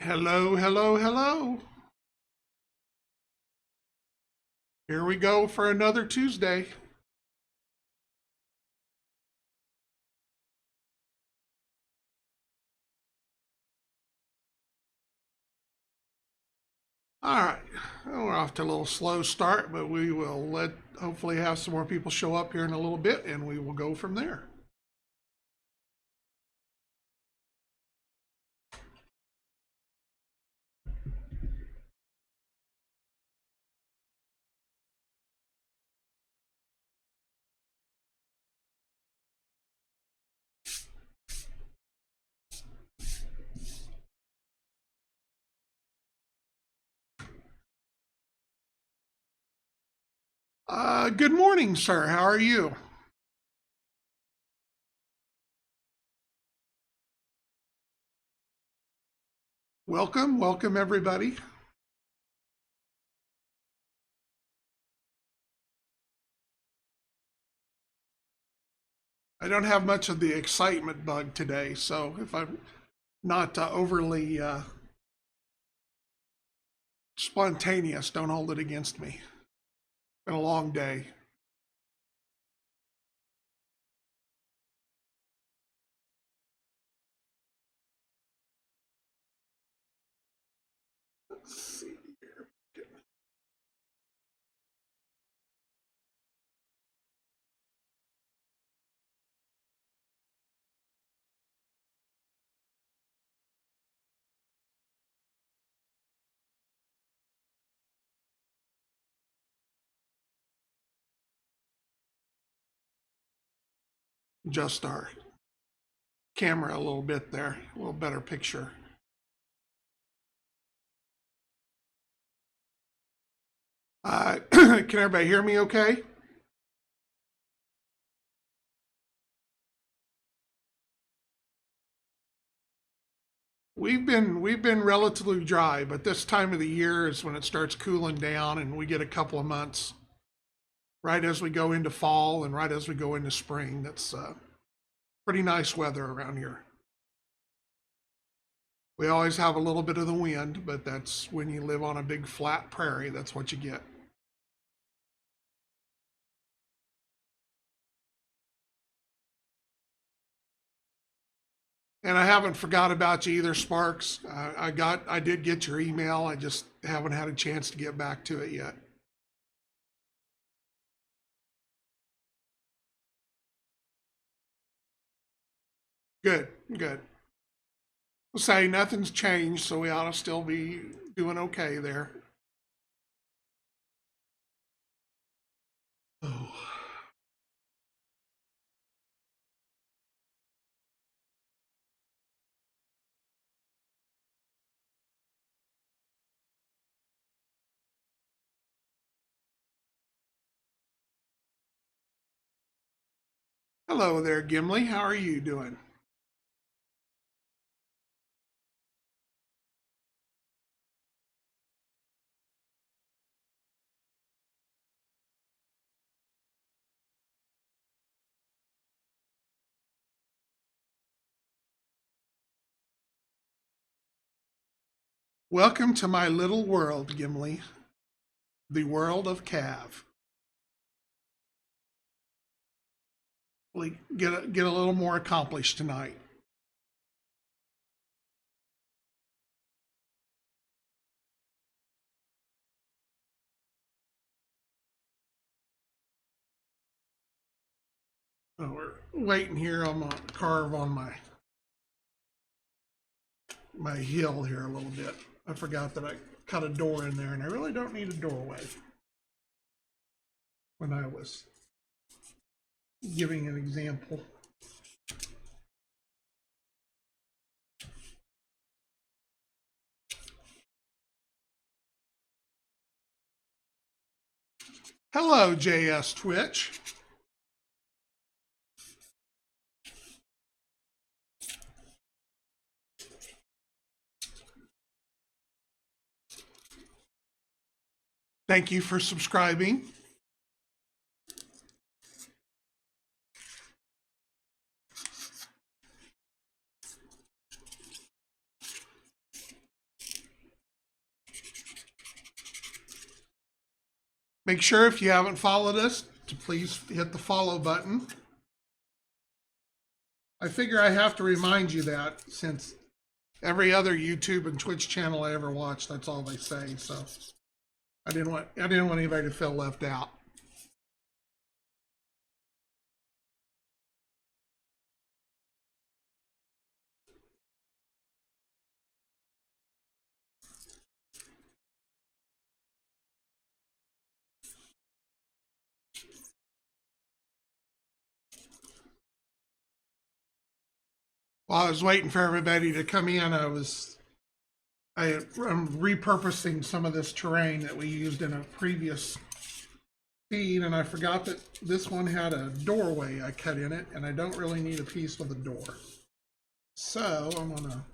Hello, hello, hello. Here we go for another Tuesday. All right. Well, we're off to a little slow start, but we will hopefully have some more people show up here in a little bit and we will go from there. Good morning, sir. How are you? Welcome, welcome, everybody. I don't have much of the excitement bug today, so if I'm not overly spontaneous, don't hold it against me. It's been a long day. Let's see here. Adjust our camera a little bit there, a little better picture. Can everybody hear me okay? We've been relatively dry, but this time of the year is when it starts cooling down and we get a couple of months right as we go into fall and right as we go into spring. That's pretty nice weather around here. We always have a little bit of the wind, but that's when you live on a big flat prairie, that's what you get. And I haven't forgot about you either, Sparks. I did get your email. I just haven't had a chance to get back to it yet. Good, good. I'll say nothing's changed, so we ought to still be doing okay there. Oh. Hello there, Gimli. How are you doing? Welcome to my little world, Gimli, the world of Cav. Like, get a little more accomplished tonight. Oh, we're waiting here. I'm gonna carve on my hill here a little bit. I forgot that I cut a door in there, and I really don't need a doorway when I was giving an example. Hello, JS Twitch. Thank you for subscribing. Make sure if you haven't followed us to please hit the follow button. I figure I have to remind you that since every other YouTube and Twitch channel I ever watched, that's all they say. So I didn't want anybody to feel left out. While I was waiting for everybody to come in, I'm repurposing some of this terrain that we used in a previous feed, and I forgot that this one had a doorway I cut in it, and I don't really need a piece with a door. So I'm gonna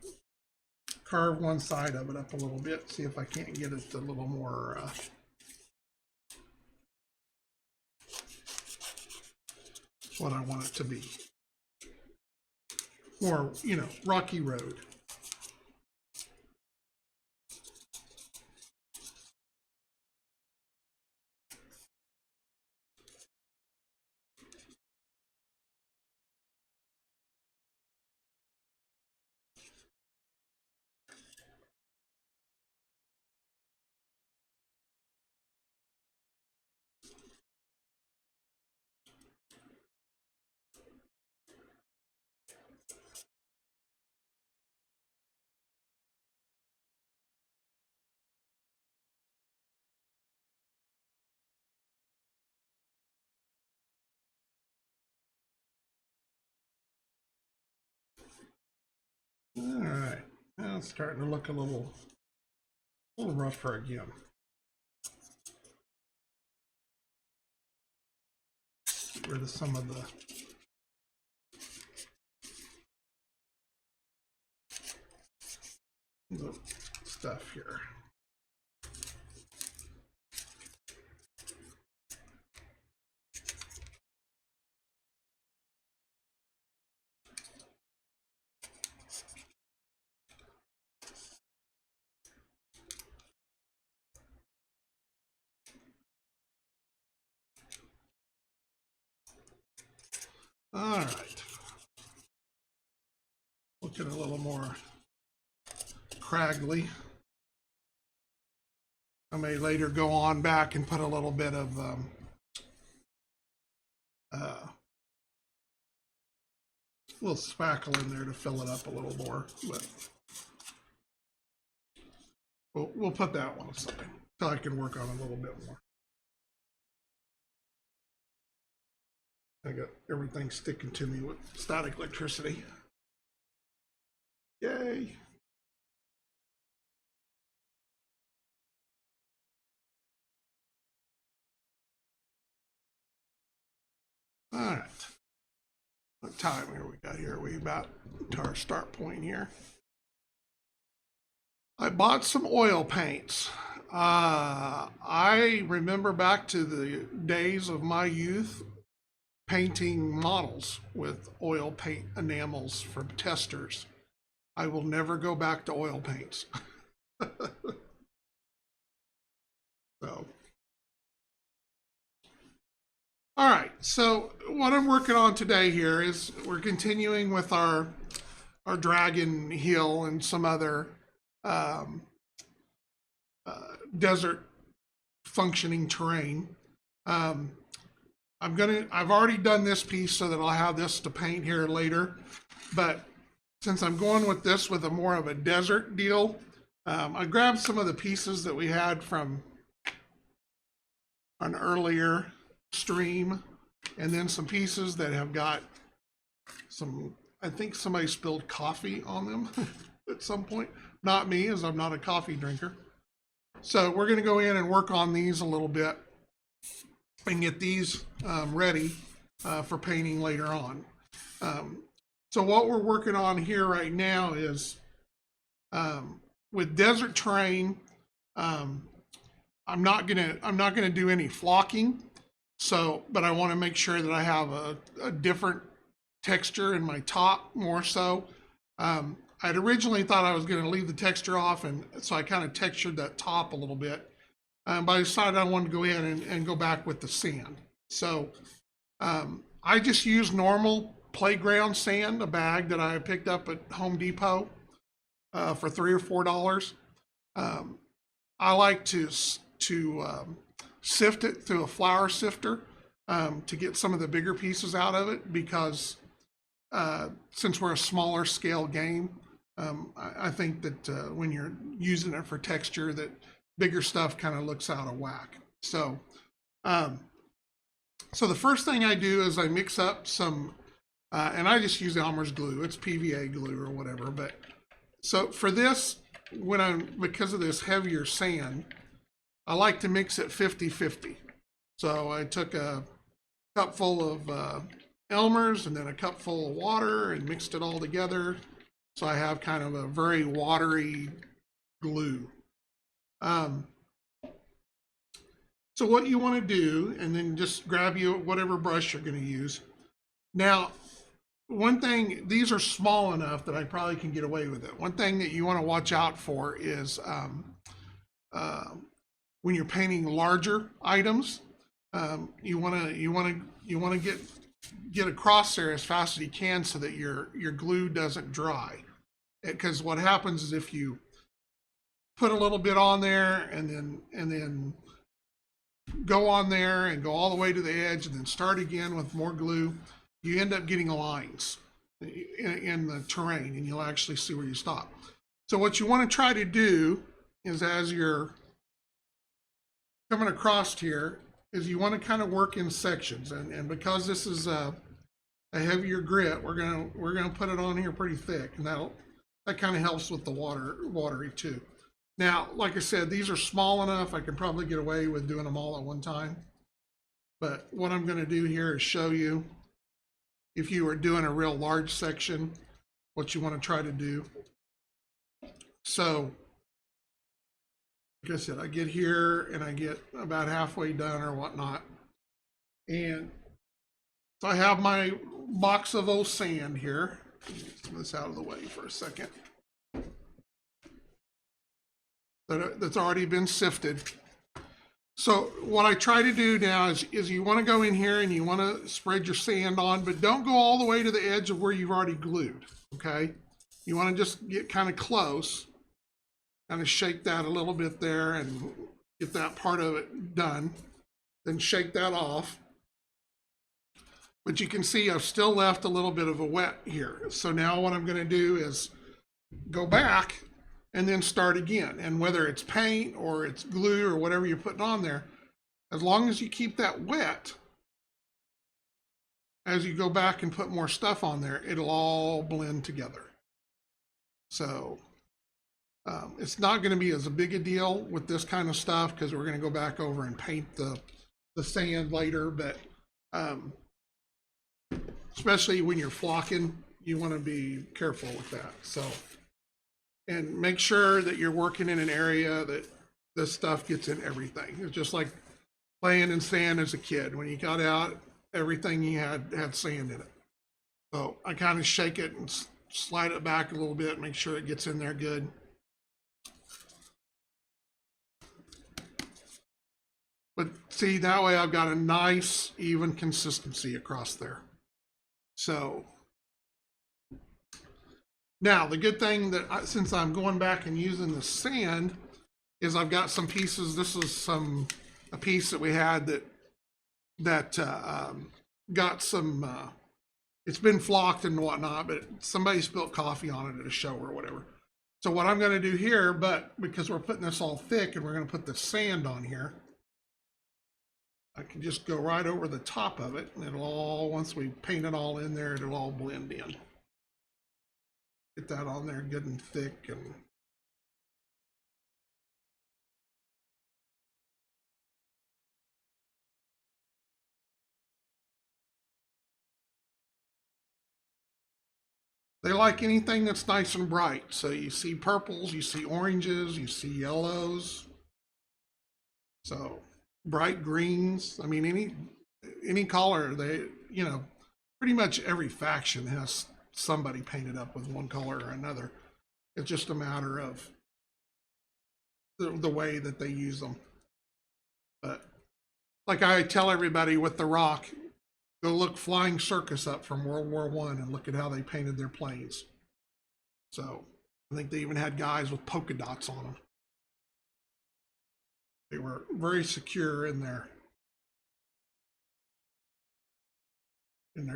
carve one side of it up a little bit, see if I can't get it a little more what I want it to be. More, you know, rocky road. All right, now it's starting to look a little rougher again. Get rid of some of the stuff here. All right. Looking a little more craggly. I may later go on back and put a little bit of little spackle in there to fill it up a little more, but we'll put that one aside so I can work on it a little bit more. I got everything sticking to me with static electricity. Yay. All right. What time here we got here? We about to our start point here. I bought some oil paints. I remember back to the days of my youth painting models with oil paint enamels from testers. I will never go back to oil paints. So, all right. So what I'm working on today here is we're continuing with our Dragon Hill and some other desert functioning terrain. I've already done this piece so that I'll have this to paint here later, but since I'm going with this with a more of a desert deal, I grabbed some of the pieces that we had from an earlier stream, and then some pieces that have got some, I think somebody spilled coffee on them at some point. Not me, as I'm not a coffee drinker. So we're gonna go in and work on these a little bit and get these ready for painting later on. So what we're working on here right now is with desert terrain. I'm not gonna do any flocking. So, but I want to make sure that I have a different texture in my top more so. I'd originally thought I was going to leave the texture off, and so I kind of textured that top a little bit. But I decided I wanted to go in and go back with the sand. So I just use normal playground sand, a bag that I picked up at Home Depot for $3 or $4. I like to sift it through a flour sifter to get some of the bigger pieces out of it, because since we're a smaller scale game, I think that when you're using it for texture, that bigger stuff kind of looks out of whack. So the first thing I do is I mix up some, and I just use Elmer's glue. It's PVA glue or whatever. But so for this, because of this heavier sand, I like to mix it 50-50. So I took a cup full of Elmer's and then a cup full of water and mixed it all together. So I have kind of a very watery glue. So what you want to do, and then just grab you whatever brush you're going to use. Now, one thing, these are small enough that I probably can get away with it. One thing that you want to watch out for is when you're painting larger items, you want to get across there as fast as you can so that your glue doesn't dry. Because what happens is if you put a little bit on there and then go on there and go all the way to the edge and then start again with more glue, you end up getting lines in the terrain, and you'll actually see where you stop. So what you want to try to do is, as you're coming across here, is you want to kind of work in sections, and because this is a heavier grit, we're gonna put it on here pretty thick, and that kind of helps with the watery too. Now, like I said, these are small enough I can probably get away with doing them all at one time. But what I'm going to do here is show you, if you are doing a real large section, what you want to try to do. So, like I said, I get here and I get about halfway done or whatnot. And so I have my box of old sand here. Get some of this out of the way for a second. That's already been sifted. So what I try to do now is you want to go in here and you want to spread your sand on, but don't go all the way to the edge of where you've already glued, okay? You want to just get kind of close, kind of shake that a little bit there and get that part of it done. Then shake that off. But you can see I've still left a little bit of a wet here. So now what I'm going to do is go back and then start again. And whether it's paint or it's glue or whatever you're putting on there, as long as you keep that wet, as you go back and put more stuff on there, it'll all blend together. So it's not going to be as big a deal with this kind of stuff because we're going to go back over and paint the sand later. But especially when you're flocking, you want to be careful with that. So, and make sure that you're working in an area that this stuff gets in everything. It's just like playing in sand as a kid. When you got out, everything you had sand in it. So I kind of shake it and slide it back a little bit, make sure it gets in there good. But see, that way I've got a nice, even consistency across there. So now, the good thing that since I'm going back and using the sand is I've got some pieces. This is a piece that we had that got some. It's been flocked and whatnot, but somebody spilled coffee on it at a show or whatever. So what I'm going to do here, but because we're putting this all thick and we're going to put the sand on here, I can just go right over the top of it, and it'll all, once we paint it all in there, it'll all blend in. Get that on there good and thick. And they like anything that's nice and bright. So you see purples, you see oranges, you see yellows. So bright greens. I mean, any color, they, you know, pretty much every faction has somebody painted up with one color or another. It's just a matter of the way that they use them. Like I tell everybody with The Rock, go look Flying Circus up from World War I and look at how they painted their planes. So I think they even had guys with polka dots on them. They were very secure in their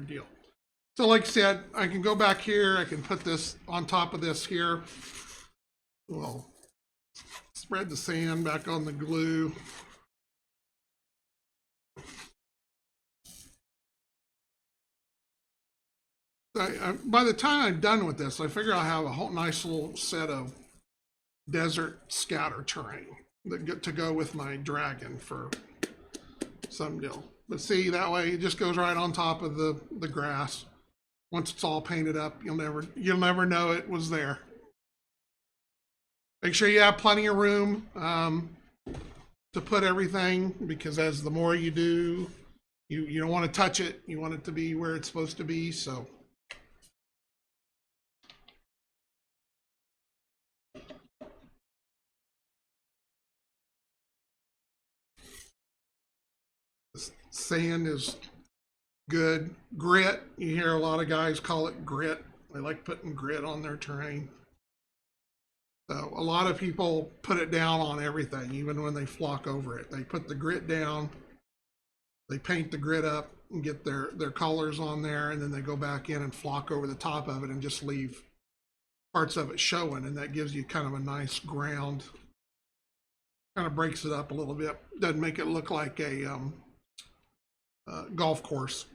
deal. So like I said, I can go back here. I can put this on top of this here. We'll spread the sand back on the glue. By the time I'm done with this, I figure I'll have a whole nice little set of desert scatter terrain that get to go with my dragon for some deal. But see, that way it just goes right on top of the grass. Once it's all painted up, you'll never know it was there. Make sure you have plenty of room to put everything, because as the more you do, you don't want to touch it. You want it to be where it's supposed to be. So sand is good. Grit, you hear a lot of guys call it grit. They like putting grit on their terrain. So a lot of people put it down on everything, even when they flock over it. They put the grit down, they paint the grit up and get their colors on there, and then they go back in and flock over the top of it and just leave parts of it showing, and that gives you kind of a nice ground. Kind of breaks it up a little bit. Doesn't make it look like a golf course.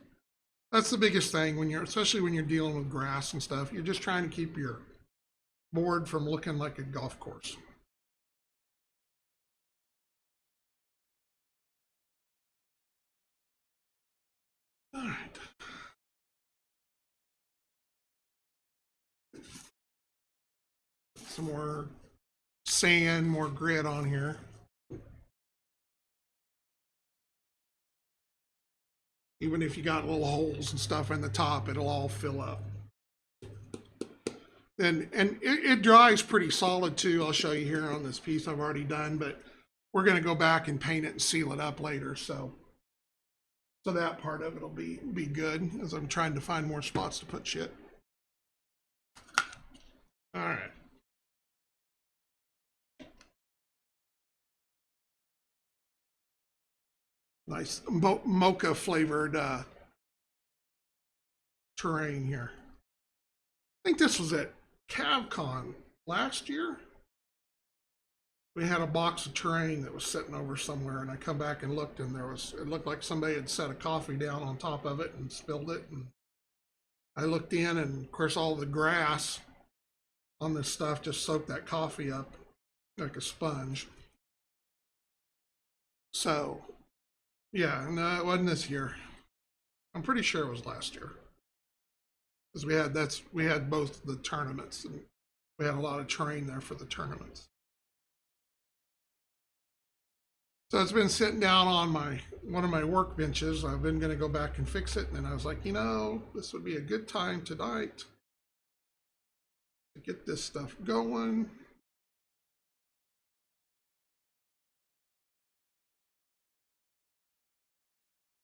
That's the biggest thing when especially when you're dealing with grass and stuff. You're just trying to keep your board from looking like a golf course. All right. Some more sand, more grit on here. Even if you got little holes and stuff in the top, it'll all fill up. And it dries pretty solid too. I'll show you here on this piece I've already done, but we're going to go back and paint it and seal it up later. So that part of it will be good, as I'm trying to find more spots to put shit. All right. Nice mocha flavored terrain here. I think this was at CAVCon last year. We had a box of terrain that was sitting over somewhere, and I come back and looked, and it looked like somebody had set a coffee down on top of it and spilled it. And I looked in, and of course all the grass on this stuff just soaked that coffee up like a sponge. So yeah, no, it wasn't this year. I'm pretty sure it was last year, because we had both the tournaments, and we had a lot of terrain there for the tournaments. So it's been sitting down on one of my workbenches. I've been going to go back and fix it, and then I was like, this would be a good time tonight to get this stuff going.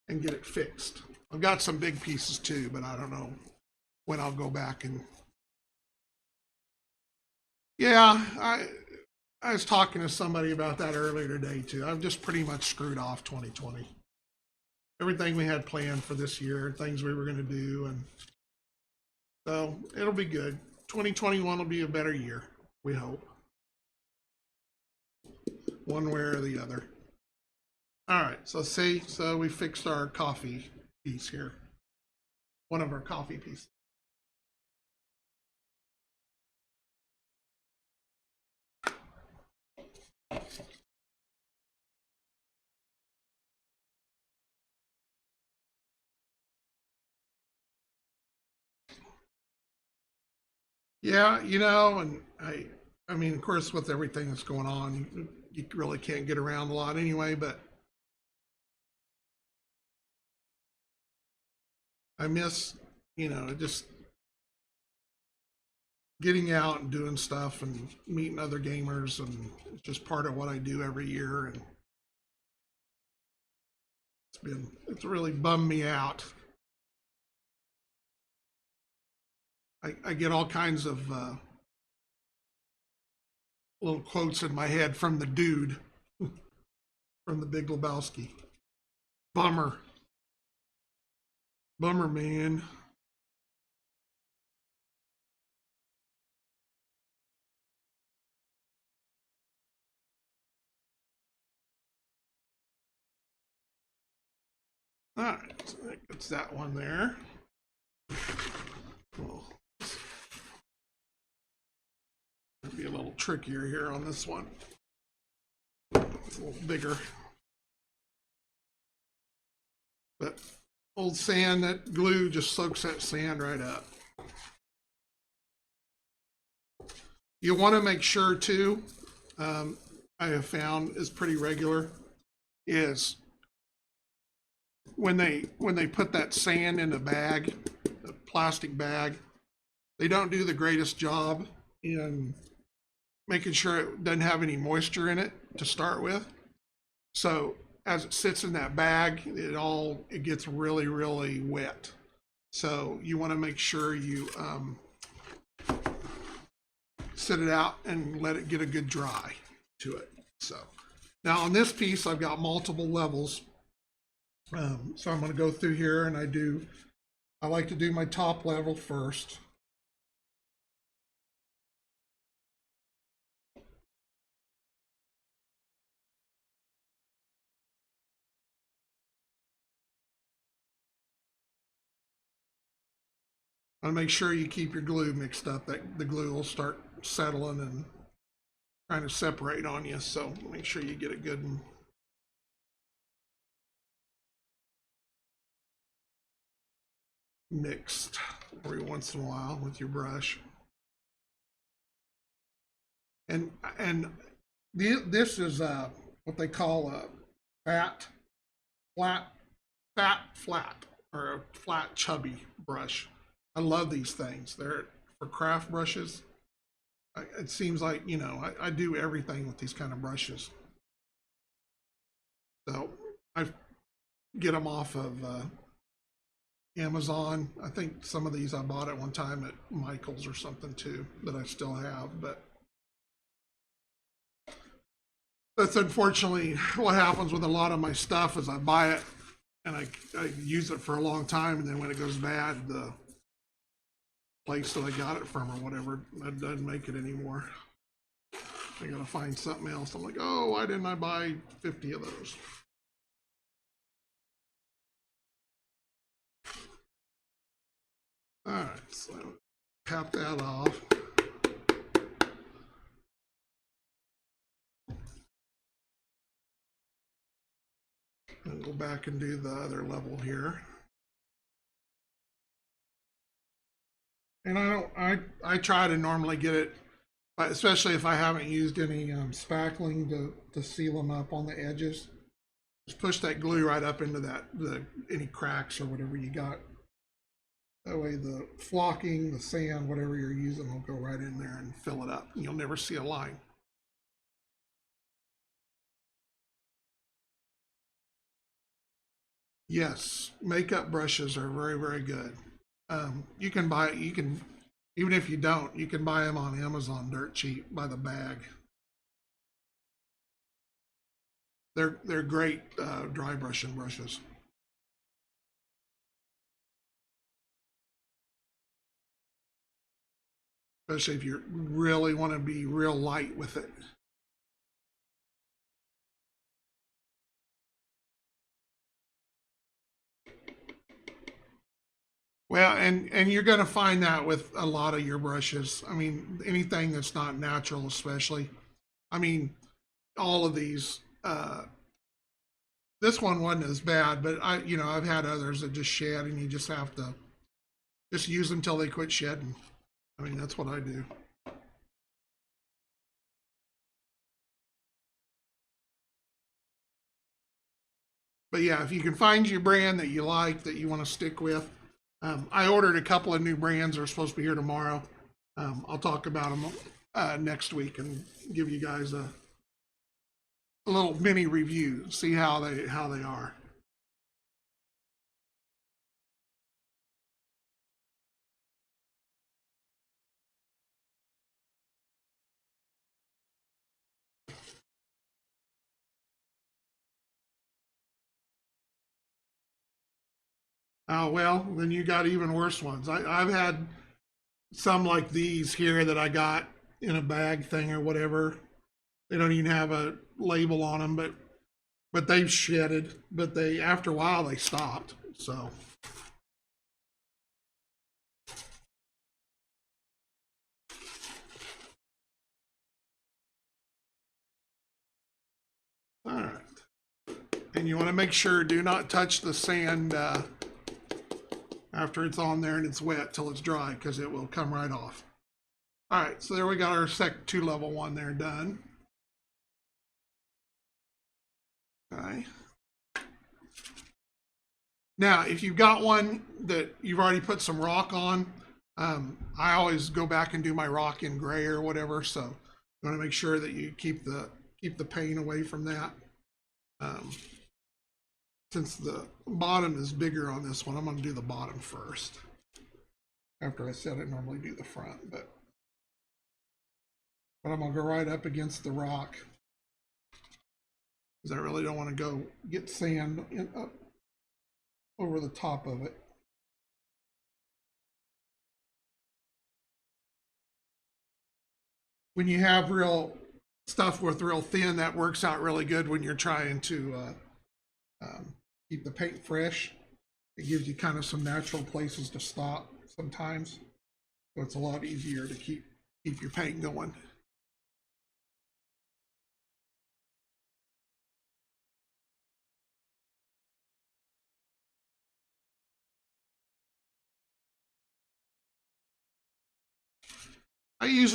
And get it fixed. I've got some big pieces too, but I don't know when I'll go back and. Yeah, I was talking to somebody about that earlier today too. I've just pretty much screwed off 2020. Everything we had planned for this year, things we were going to do, and so it'll be good. 2021 will be a better year, we hope. One way or the other. All right, so we fixed our coffee piece here. One of our coffee pieces. Yeah, and I mean, of course, with everything that's going on, you really can't get around a lot anyway, but I miss, just getting out and doing stuff and meeting other gamers, and it's just part of what I do every year. And It's really bummed me out. I get all kinds of little quotes in my head from the dude from the Big Lebowski. Bummer. Bummer, man. All right, so that gets that one there. Cool. It'll be a little trickier here on this one. It's a little bigger. But old sand, that glue just soaks that sand right up. You want to make sure too, I have found is pretty regular, is when they put that sand in a bag, a plastic bag, they don't do the greatest job in making sure it doesn't have any moisture in it to start with. So as it sits in that bag, it gets really, really wet. So you want to make sure you sit it out and let it get a good dry to it. So now on this piece, I've got multiple levels. So I'm going to go through here, and I like to do my top level first. And make sure you keep your glue mixed up. That the glue will start settling and trying to separate on you. So make sure you get it good and mixed every once in a while with your brush. And this is what they call a fat flat, or a flat chubby brush. I love these things. They're for craft brushes. It seems like, you know, I do everything with these kind of brushes. So I get them off of Amazon. I think some of these I bought at one time at Michael's or something too, that I still have. But that's unfortunately what happens with a lot of my stuff, is I buy it and I use it for a long time, and then when it goes bad, the place that I got it from or whatever, that doesn't make it anymore. I gotta find something else. I'm like, oh, why didn't I buy 50 of those? All right, so cap that off. And go back and do the other level here. And I try to normally get it, especially if I haven't used any spackling to seal them up on the edges. Just push that glue right up into any cracks or whatever you got. That way the flocking, the sand, whatever you're using will go right in there and fill it up. You'll never see a line. Yes, makeup brushes are very, very good. You can even if you don't, you can buy them on Amazon dirt cheap by the bag. They're great dry brushing brushes. Especially if you really want to be real light with it. Well, and you're going to find that with a lot of your brushes. I mean, anything that's not natural, especially. I mean, all of these. This one wasn't as bad, but I've had others that just shed, and you just have to just use them till they quit shedding. I mean, that's what I do. But yeah, if you can find your brand that you like, that you want to stick with, I ordered a couple of new brands that are supposed to be here tomorrow. I'll talk about them next week and give you guys a little mini review, see how they are. Oh, well, then you got even worse ones. I've had some like these here that I got in a bag thing or whatever. They don't even have a label on them, but they've shedded. But they after a while they stopped. So all right, and you want to make sure do not touch the sand after it's on there and it's wet till it's dry because it will come right off. All right, so there we got our second 2-level one there done. Okay. Now, if you've got one that you've already put some rock on, I always go back and do my rock in gray or whatever. So you want to make sure that you keep the paint away from that. Um, since the bottom is bigger on this one, I'm going to do the bottom first. After I said I normally do the front, but I'm going to go right up against the rock because I really don't want to go get sand up over the top of it. When you have real stuff with real thin, that works out really good when you're trying to keep the paint fresh. It gives you kind of some natural places to stop sometimes, so it's a lot easier to keep your paint going. I use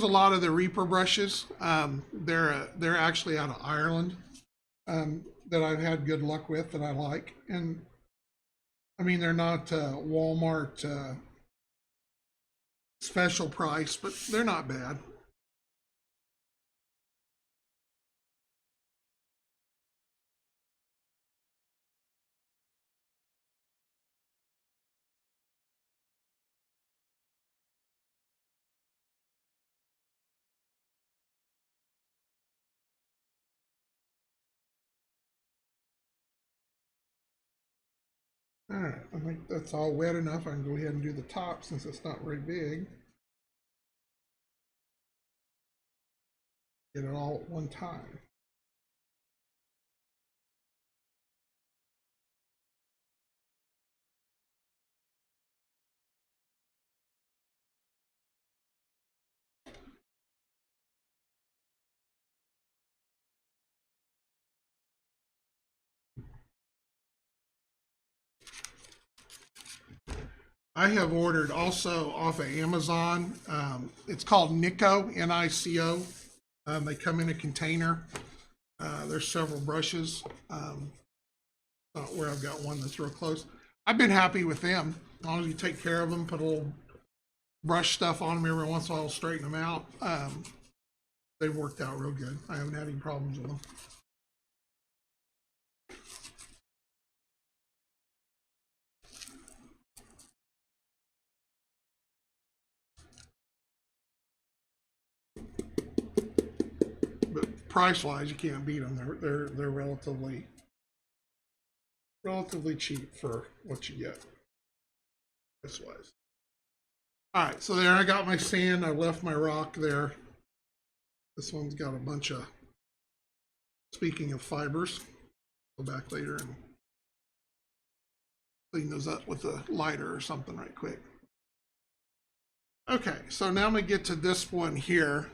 a lot of the Reaper brushes. They're actually out of Ireland, that I've had good luck with that I like, and I mean they're not Walmart special price, but they're not bad. All right, I think that's all wet enough. I can go ahead and do the top since it's not very big. Get it all at one time. I have ordered also off of Amazon. It's called Nico, Nico. They come in a container. There's several brushes. Where I've got one that's real close. I've been happy with them. As long as you take care of them, put a little brush stuff on them every once in a while, straighten them out. They've worked out real good. I haven't had any problems with them. But price wise, you can't beat them. They're relatively cheap for what you get price wise. All right, so there I got my sand. I left my rock there. This one's got a bunch of. Speaking of fibers, go back later and clean those up with a lighter or something right quick. Okay, so now I'm gonna get to this one here.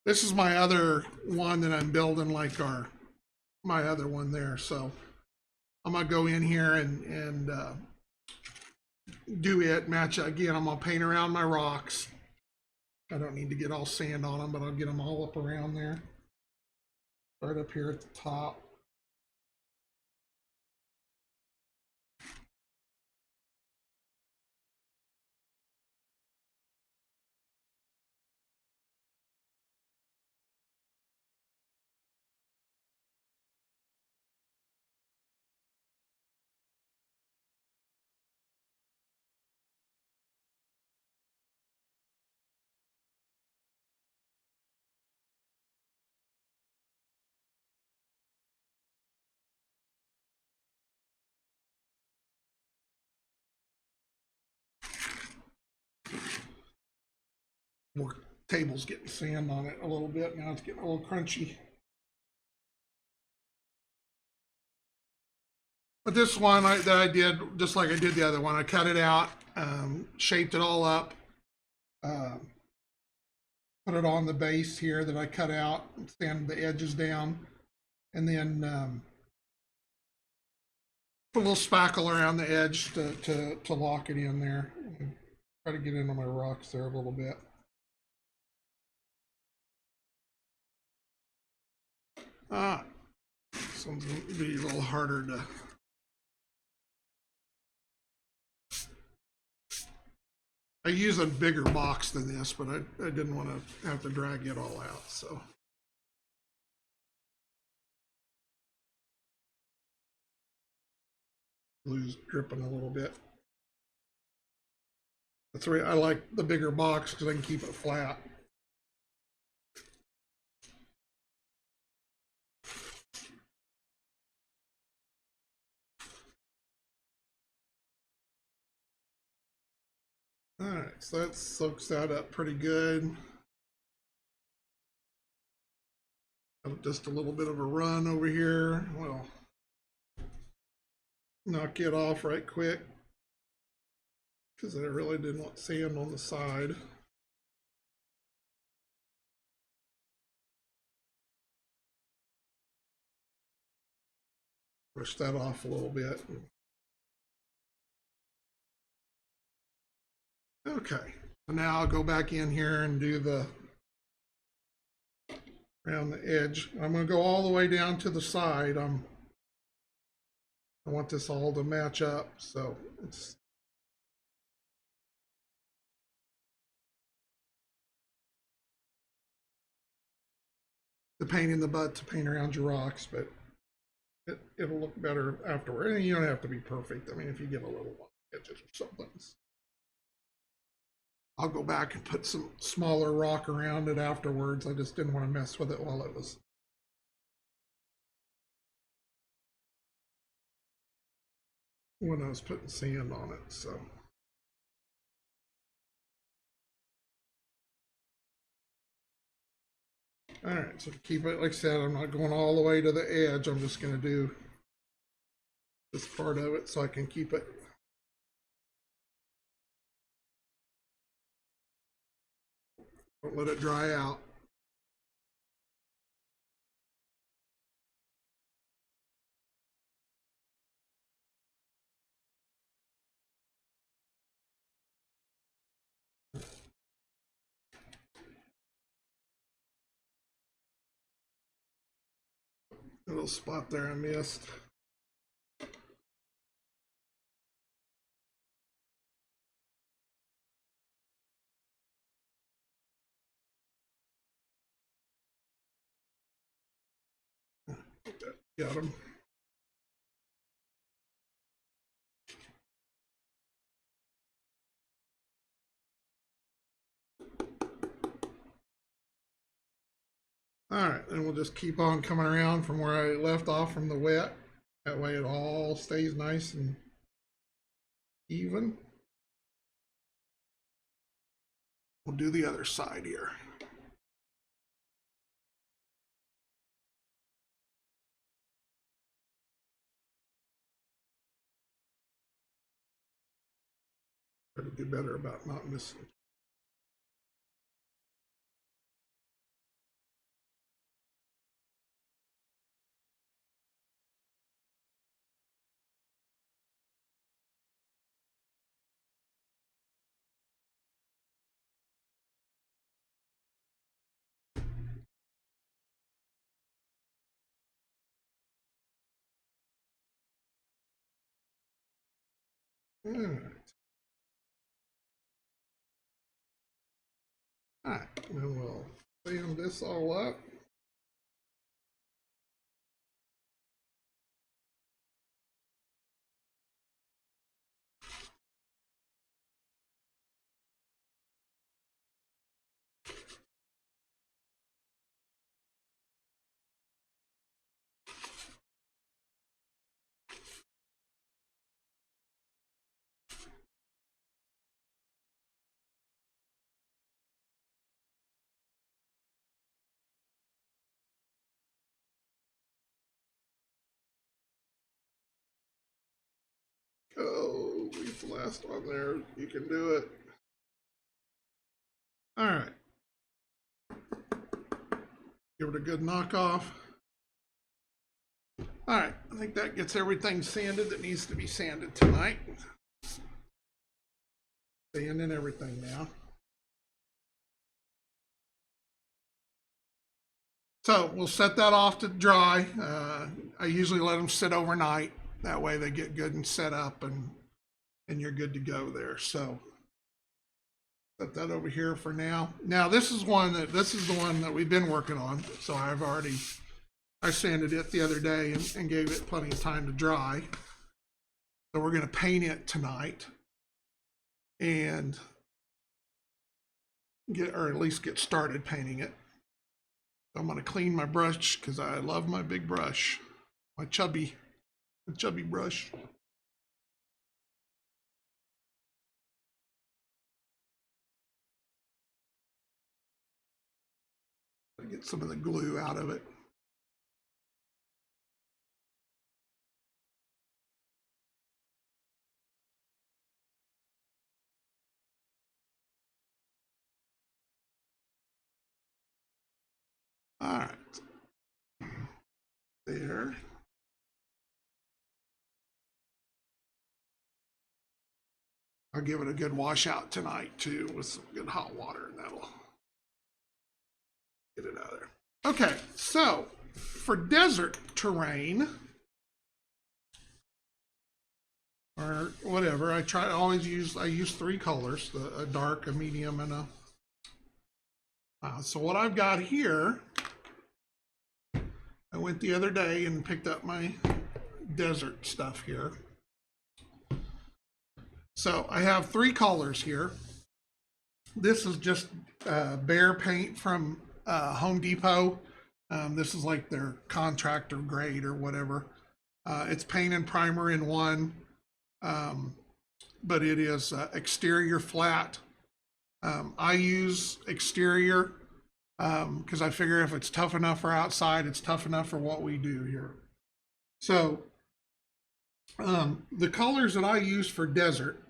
This is my other one that I'm building like my other one there. So I'm gonna go in here and do it, match it. Again, I'm gonna paint around my rocks. I don't need to get all sand on them, but I'll get them all up around there. Start up here at the top. More table's getting sand on it a little bit. Now it's getting a little crunchy. But this one that I did, just like I did the other one, I cut it out, shaped it all up, put it on the base here that I cut out, sand the edges down, and then put a little spackle around the edge to lock it in there. Try to get into my rocks there a little bit. This one's going to be a little harder to. I use a bigger box than this, but I didn't want to have to drag it all out, so. Glue's dripping a little bit. That's the way I like the bigger box because I can keep it flat. All right, so that soaks that up pretty good. Just a little bit of a run over here. Well, knock it off right quick because I really didn't want sand on the side. Brush that off a little bit. Okay, so now I'll go back in here and do the around the edge. I'm going to go all the way down to the side. I want this all to match up, so it's the pain in the butt to paint around your rocks, but it'll look better afterward. And you don't have to be perfect. I mean, if you get a little edges or something, I'll go back and put some smaller rock around it afterwards. I just didn't want to mess with it while it was when I was putting sand on it, so. All right, so to keep it, like I said, I'm not going all the way to the edge. I'm just going to do this part of it so I can keep it. Don't let it dry out. A little spot there I missed. Got him. All right, and we'll just keep on coming around from where I left off from the wet. That way it all stays nice and even. We'll do the other side here. Try to do better about not missing. All right. All right, then we'll sand this all up. Oh, leave the last one there. You can do it. All right. Give it a good knock off. All right, I think that gets everything sanded that needs to be sanded tonight. Sanding everything now. So we'll set that off to dry. I usually let them sit overnight. That way they get good and set up, and you're good to go there. So set that over here for now. Now this is the one that we've been working on. So I sanded it the other day and gave it plenty of time to dry. So we're going to paint it tonight and or at least get started painting it. So I'm going to clean my brush because I love my big brush, my chubby brush. Get some of the glue out of it. All right. There. I'll give it a good wash out tonight too with some good hot water, and that'll get it out of there. Okay, so for desert terrain or whatever, I use three colors: a dark, a medium, and a. So what I've got here, I went the other day and picked up my desert stuff here. So I have three colors here. This is just Bear paint from Home Depot. This is like their contractor grade or whatever. It's paint and primer in one, but it is exterior flat. I use exterior because I figure if it's tough enough for outside, it's tough enough for what we do here. So the colors that I use for desert,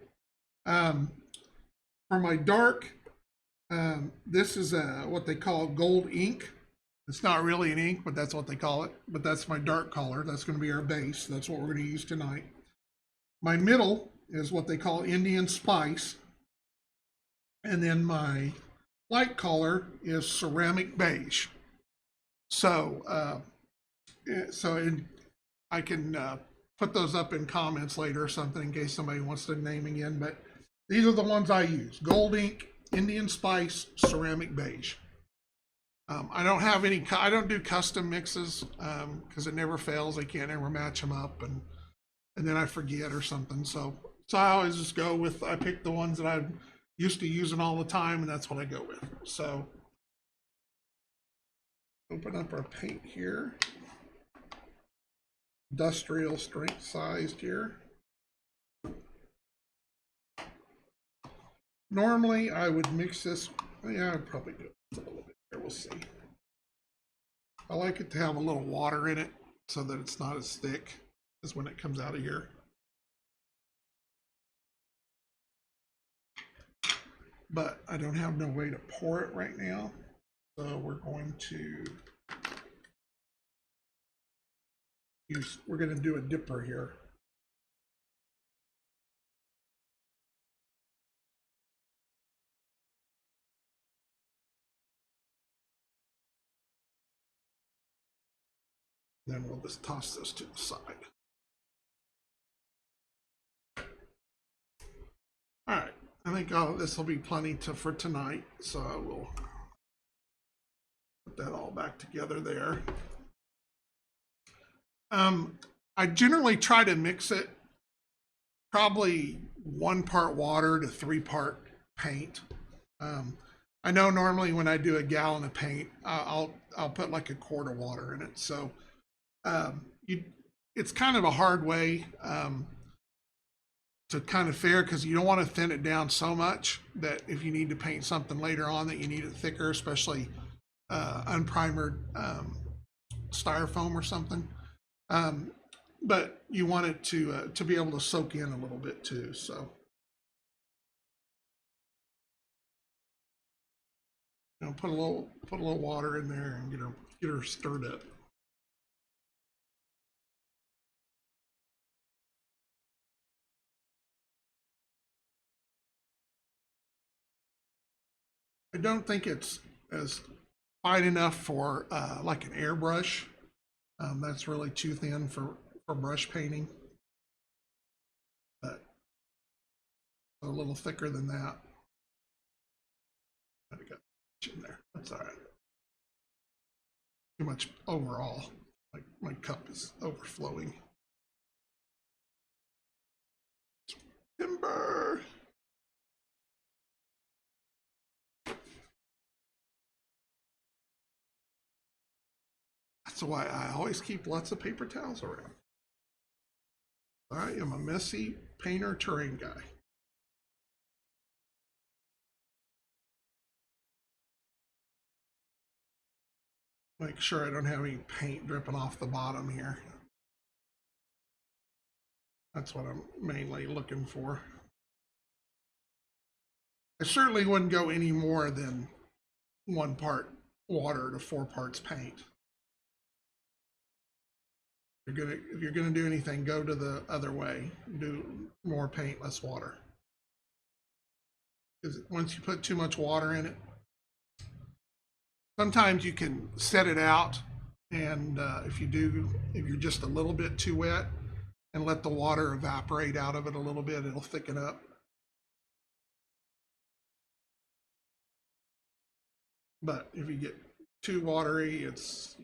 for my dark, this is what they call gold ink. It's not really an ink, but that's what they call it. But that's my dark color. That's going to be our base. That's what we're going to use tonight. My middle is what they call Indian Spice. And then my light color is ceramic beige. So, I can put those up in comments later or something in case somebody wants to name again. But these are the ones I use: gold ink, Indian Spice, ceramic beige. I don't do custom mixes because it never fails. I can't ever match them up, and then I forget or something. So I always just go with, I pick the ones that I'm used to using all the time, and that's what I go with. So open up our paint here. Industrial strength sized here. Normally I would mix this, yeah, I'd probably do it a little bit here, we'll see. I like it to have a little water in it so that it's not as thick as when it comes out of here. But I don't have no way to pour it right now, so we're going to do a dipper here. Then we'll just toss this to the side. All right, I think this will be plenty for tonight, so I will put that all back together there. I generally try to mix it probably 1 part water to 3 part paint. I know normally when I do a gallon of paint, I'll put like 1/4 water in it. So it's kind of a hard way to kind of figure, because you don't want to thin it down so much that if you need to paint something later on that you need it thicker, especially unprimered styrofoam or something. but you want it to be able to soak in a little bit too. So, put a little water in there and get her stirred up. I don't think it's as fine enough for like an airbrush. That's really too thin for brush painting, but a little thicker than that. I got in there. That's all right. Too much overall. My cup is overflowing. Timber. That's why I always keep lots of paper towels around. I am a messy painter terrain guy. Make sure I don't have any paint dripping off the bottom here. That's what I'm mainly looking for. I certainly wouldn't go any more than 1 part water to 4 parts paint. If you're gonna do anything, go to the other way. Do more paint, less water. Because once you put too much water in it, sometimes you can set it out, and if you're just a little bit too wet, and let the water evaporate out of it a little bit, it'll thicken up. But if you get too watery, it's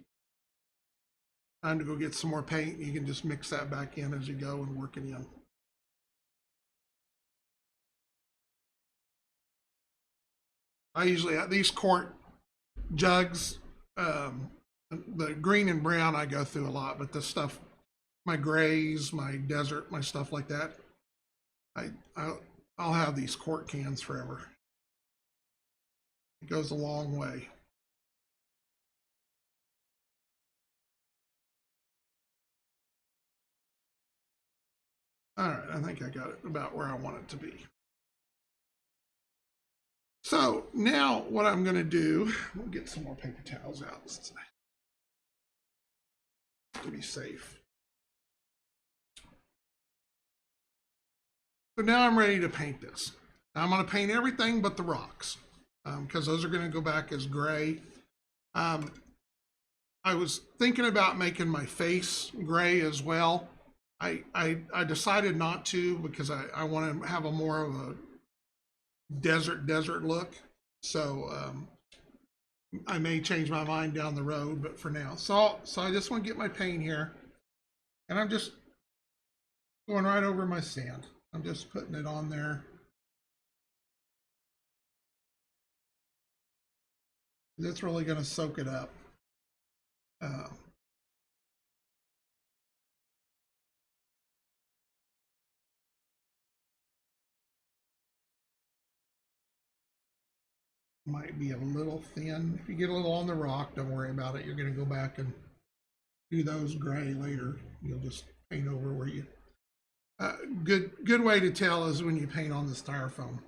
time to go get some more paint. You can just mix that back in as you go and work it in. I usually have these quart jugs. The green and brown I go through a lot, but the stuff, my grays, my desert, my stuff like that, I'll have these quart cans forever. It goes a long way. All right, I think I got it about where I want it to be. So now what I'm going to do, we'll get some more paper towels out to be safe. So now I'm ready to paint this. Now I'm going to paint everything but the rocks, because those are going to go back as gray. I was thinking about making my face gray as well. I decided not to, because I want to have a more of a desert look. So I may change my mind down the road, but for now. So I just want to get my paint here, and I'm just going right over my sand. I'm just putting it on there. It's really going to soak it up. Might be a little thin. If you get a little on the rock, don't worry about it. You're going to go back and do those gray later. You'll just paint over where you. Good way to tell is when you paint on the styrofoam.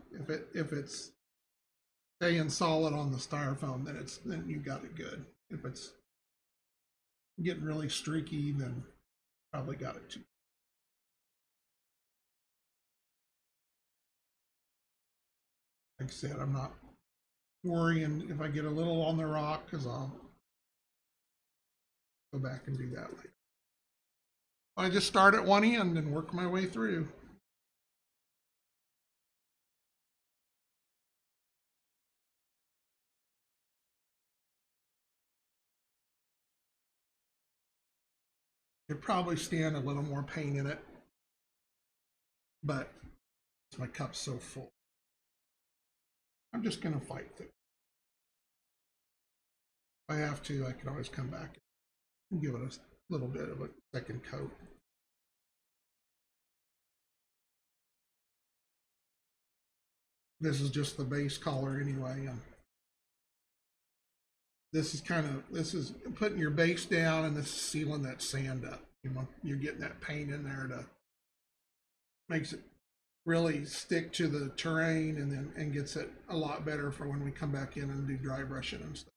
If it's staying solid on the styrofoam, then you got it good. If it's getting really streaky, then probably got it too. Like I said, I'm not worrying if I get a little on the rock, because I'll go back and do that later. I just start at one end and work my way through. Could probably stand a little more paint in it, but my cup's so full. I'm just going to fight through. If I have to, I can always come back and give it a little bit of a second coat. This is just the base color anyway. This is putting your base down, and this is sealing that sand up. you're getting that paint in there to makes it really stick to the terrain, and gets it a lot better for when we come back in and do dry brushing and stuff.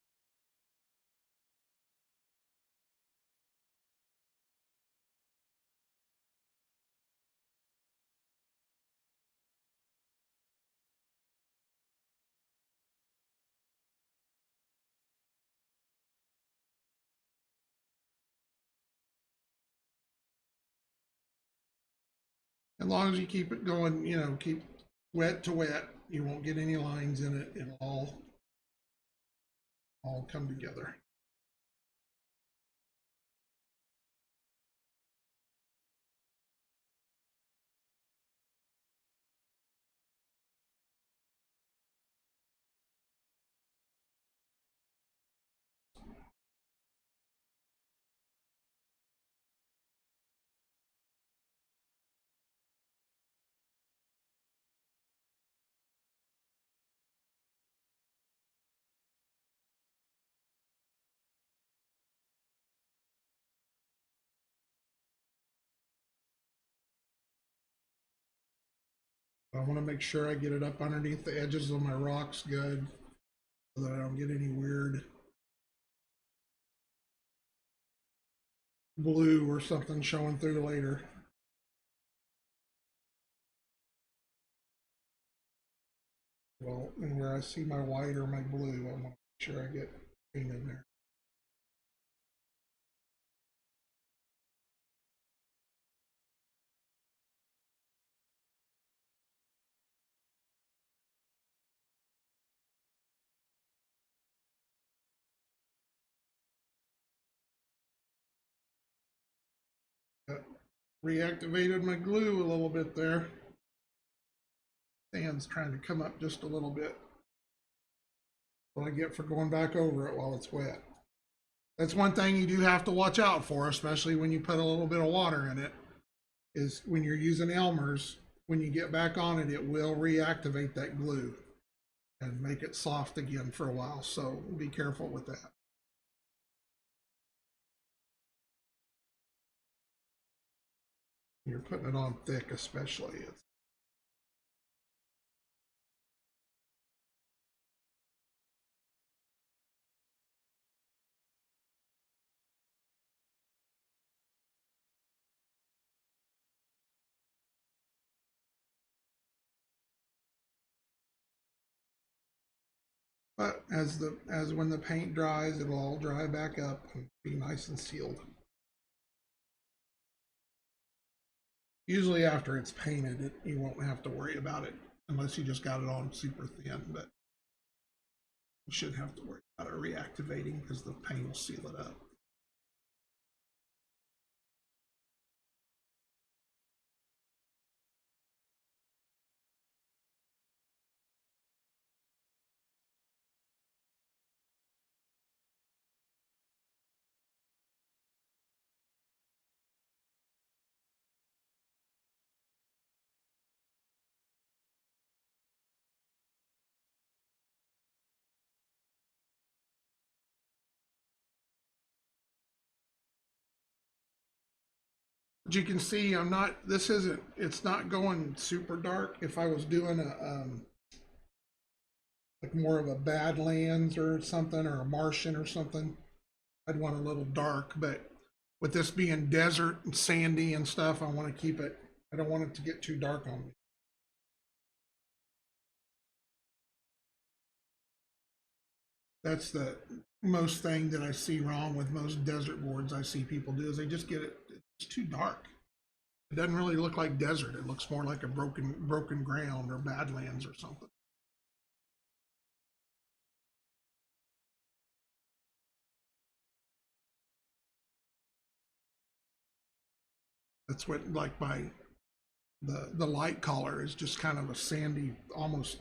As long as you keep it going, keep wet to wet, you won't get any lines in it. It'll all come together. I want to make sure I get it up underneath the edges of my rocks good, so that I don't get any weird blue or something showing through later. Well, and where I see my white or my blue, I want to make sure I get paint in there. Reactivated my glue a little bit there. Sand's trying to come up just a little bit. What I get for going back over it while it's wet. That's one thing you do have to watch out for, especially when you put a little bit of water in it, is when you're using Elmer's, when you get back on it, it will reactivate that glue and make it soft again for a while. So be careful with that. You're putting it on thick, especially. But as when the paint dries, it'll all dry back up and be nice and sealed. Usually after it's painted, you won't have to worry about it unless you just got it on super thin, but you shouldn't have to worry about it reactivating because the paint will seal it up. But you can see it's not going super dark. If I was doing like more of a Badlands or something, or a Martian or something, I'd want a little dark. But with this being desert and sandy and stuff, I want to keep it, I don't want it to get too dark on me. That's the most thing that I see wrong with most desert boards I see people do, is they just get it's too dark. It doesn't really look like desert. It looks more like a broken ground or Badlands or something. That's what, like, the light color is just kind of a sandy, almost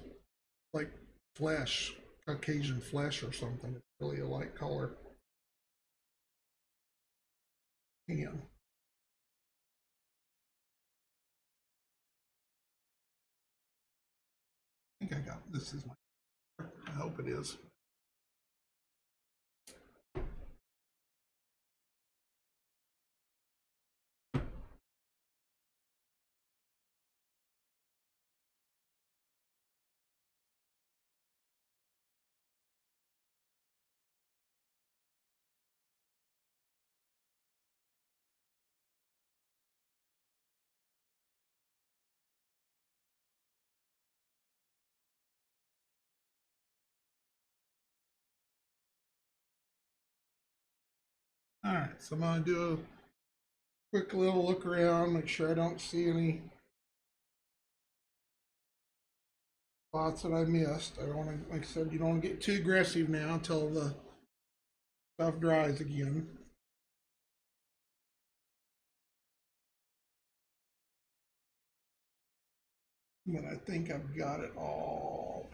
like flesh, Caucasian flesh or something. It's really a light color. Yeah. I think I got this is my, I hope it is. All right, so I'm gonna do a quick little look around, make sure I don't see any spots that I missed. I don't want to, like I said, you don't want to get too aggressive now until the stuff dries again. But I think I've got it all.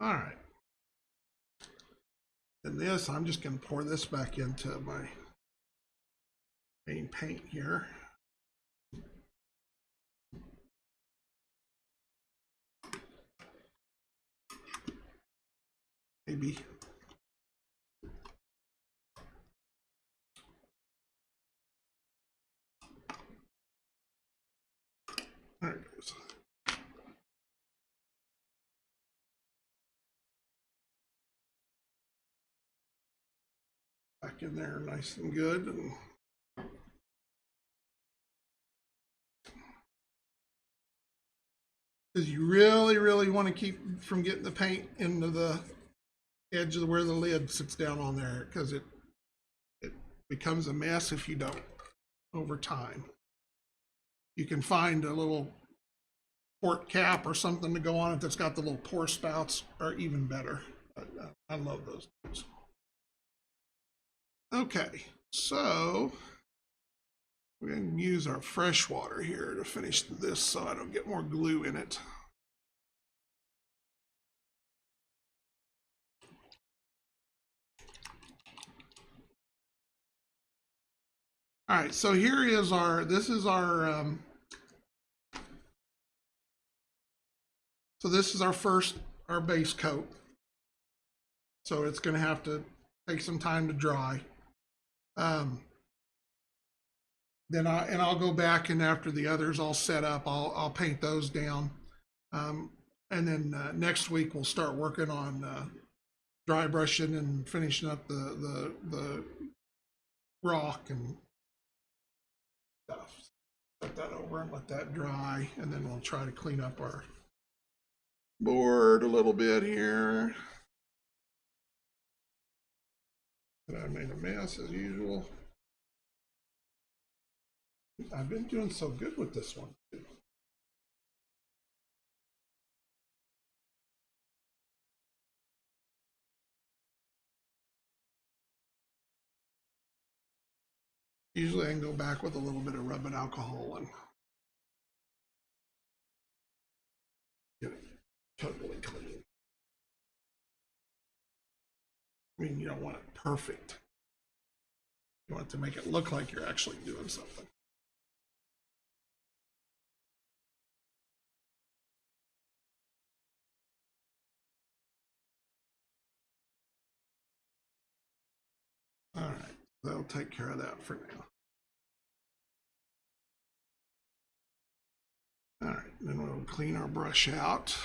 All right. And this, I'm just going to pour this back into my main paint here. Maybe. There it goes. Back in there nice and good. And because you really want to keep from getting the paint into the edge of where the lid sits down on there, because it becomes a mess if you don't over time. You can find a little port cap or something to go on it that's got the little pour spouts, are even better. But, I love those things. Okay, so we're going to use our fresh water here to finish this so I don't get more glue in it. All right, so here is our, this is our, so this is our first, our base coat. So it's going to have to take some time to dry. Then I'll go back, and after the others all set up, I'll paint those down. And then next week we'll start working on dry brushing and finishing up the rock and stuff. Put that over and let that dry, and then we'll try to clean up our board a little bit here. But I made a mess as usual. I've been doing so good with this one. Usually I can go back with a little bit of rubbing alcohol and get it totally clean. I mean, you don't want it perfect. You want it to make it look like you're actually doing something. All right, that'll take care of that for now. All right, then we'll clean our brush out.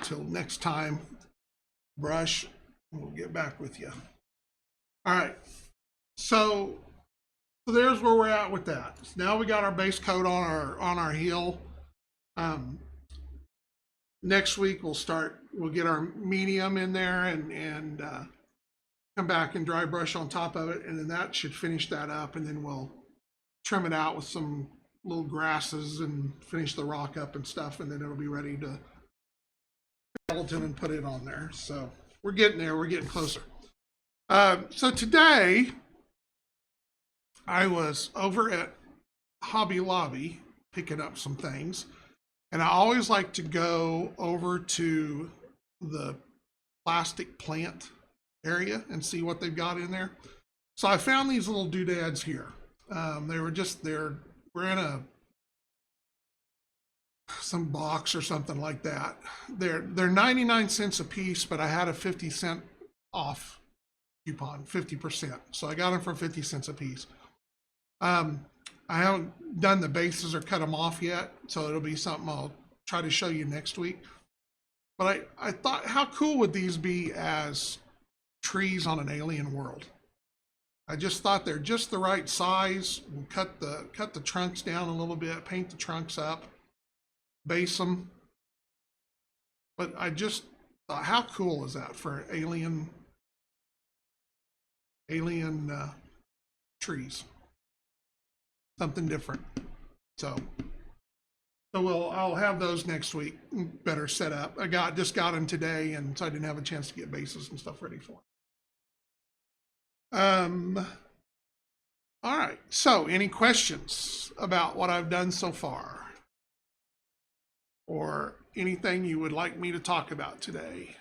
Till next time, brush, and we'll get back with you. All right, so there's where we're at with that. So now we got our base coat on our heel. Next week we'll get our medium in there and come back and dry brush on top of it, and then that should finish that up, and then we'll trim it out with some little grasses and finish the rock up and stuff, and then it'll be ready to skeleton and put it on there. So we're getting there, we're getting closer. So today I was over at Hobby Lobby picking up some things, and I always like to go over to the plastic plant area and see what they've got in there. So I found these little doodads here. They were just there. We're in some box or something like that. They're 99 cents a piece, but I had a 50-cent off coupon, 50%. So I got them for 50 cents a piece. I haven't done the bases or cut them off yet, so it'll be something I'll try to show you next week. But I thought, how cool would these be as trees on an alien world? I just thought they're just the right size. We'll cut the trunks down a little bit, paint the trunks up, base them. But I just thought, how cool is that for alien trees? Something different. So I'll have those next week, better set up. I just got them today, and so I didn't have a chance to get bases and stuff ready for them. All right. So, any questions about what I've done so far, or anything you would like me to talk about today?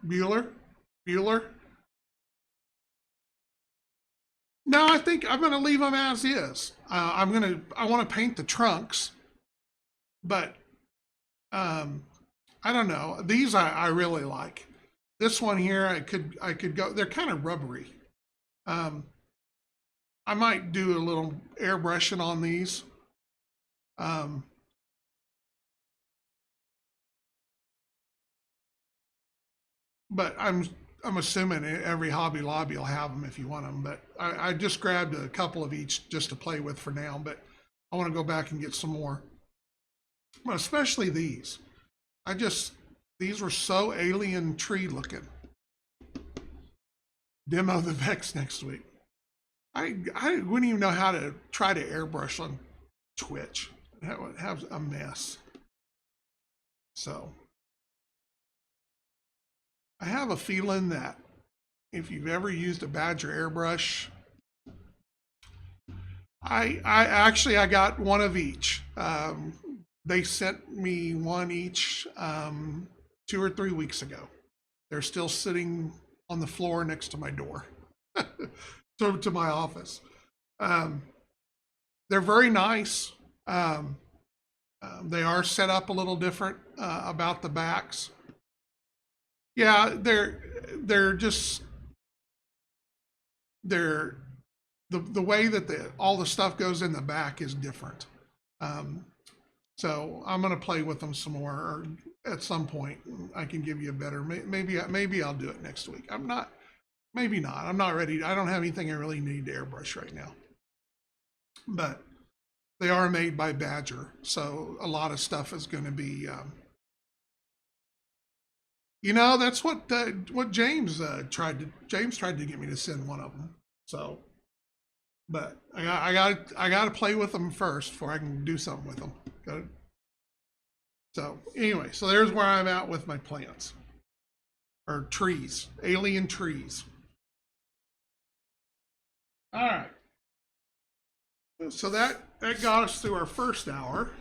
Bueller? No, I think I'm going to leave them as is. I want to paint the trunks, but I don't know. These I really like. This one here, I could go. They're kind of rubbery. I might do a little airbrushing on these. But I'm assuming every Hobby Lobby will have them if you want them. But I just grabbed a couple of each just to play with for now. But I want to go back and get some more. But especially these. These were so alien tree looking. Demo the Vex next week. I wouldn't even know how to try to airbrush on Twitch. That would have a mess. So I have a feeling that if you've ever used a Badger airbrush, I got one of each. They sent me one each 2 or 3 weeks ago. They're still sitting on the floor next to my door, to my office. They're very nice. They are set up a little different about the backs. Yeah, they're just the way that all the stuff goes in the back is different. So I'm gonna play with them some more, or at some point I can give you a better. Maybe I'll do it next week. Maybe not. I'm not ready. I don't have anything I really need to airbrush right now. But they are made by Badger, so a lot of stuff is going to be. That's what James tried to get me to send one of them. So, but I got to play with them first before I can do something with them. So anyway, so there's where I'm at with my plants, or trees, alien trees. All right. So that got us through our first hour.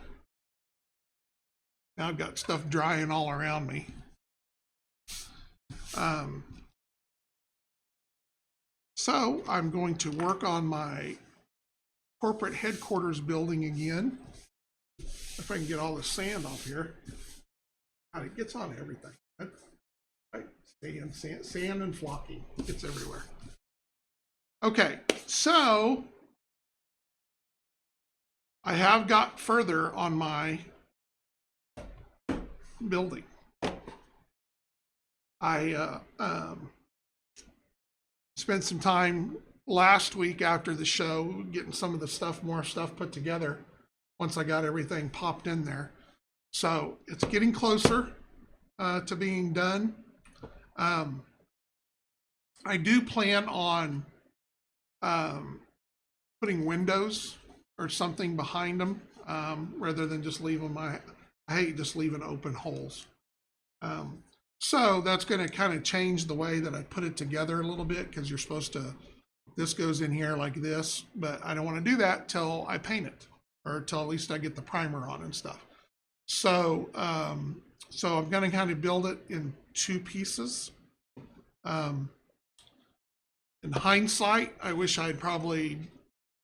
Now I've got stuff drying all around me. So I'm going to work on my corporate headquarters building again. If I can get all the sand off here. God, it gets on everything. Right? Sand and flocking. It's everywhere. Okay, so I have got further on my building. I spent some time last week after the show getting some of the more stuff put together once I got everything popped in there. So it's getting closer to being done. I do plan on putting windows or something behind them rather than just leave them. I hate just leaving open holes. So that's going to kind of change the way that I put it together a little bit, because you're supposed to, this goes in here like this, but I don't want to do that till I paint it, or till at least I get the primer on and stuff. So so I'm going to kind of build it in 2 pieces. In hindsight, I wish I'd probably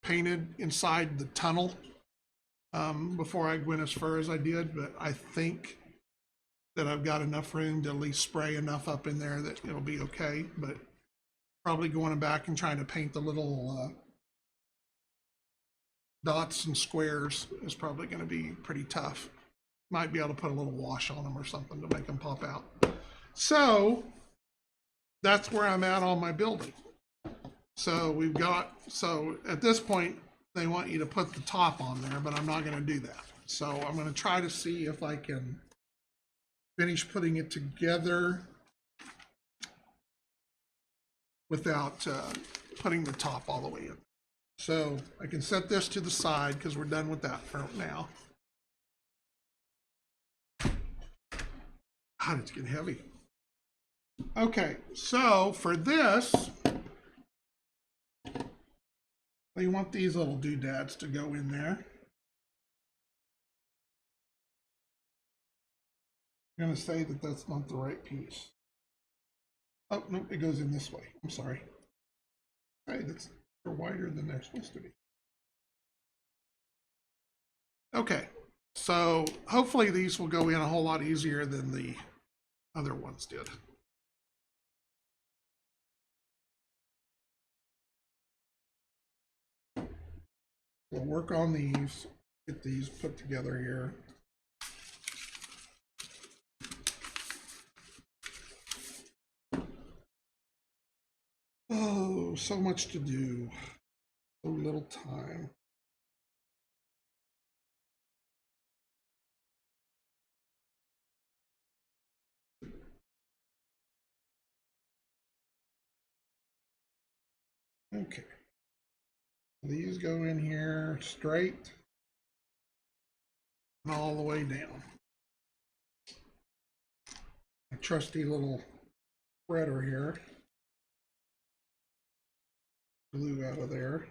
painted inside the tunnel before I went as far as I did, but I think that I've got enough room to at least spray enough up in there that it'll be okay. But probably going back and trying to paint the little dots and squares is probably going to be pretty tough. Might be able to put a little wash on them or something to make them pop out. So that's where I'm at on my building. So we've got, so at this point, they want you to put the top on there, but I'm not going to do that. So I'm going to try to see if I can finish putting it together without putting the top all the way in. So I can set this to the side because we're done with that for now. God, it's getting heavy. Okay, so for this, you want these little doodads to go in there. I'm going to say that that's not the right piece. Oh, no, it goes in this way. I'm sorry. Hey, that's wider than they're supposed to be. Okay, so hopefully these will go in a whole lot easier than the other ones did. We'll work on these, get these put together here. Oh, so much to do, so little time. Okay, these go in here straight and all the way down. A trusty little spreader here. Glue out of there.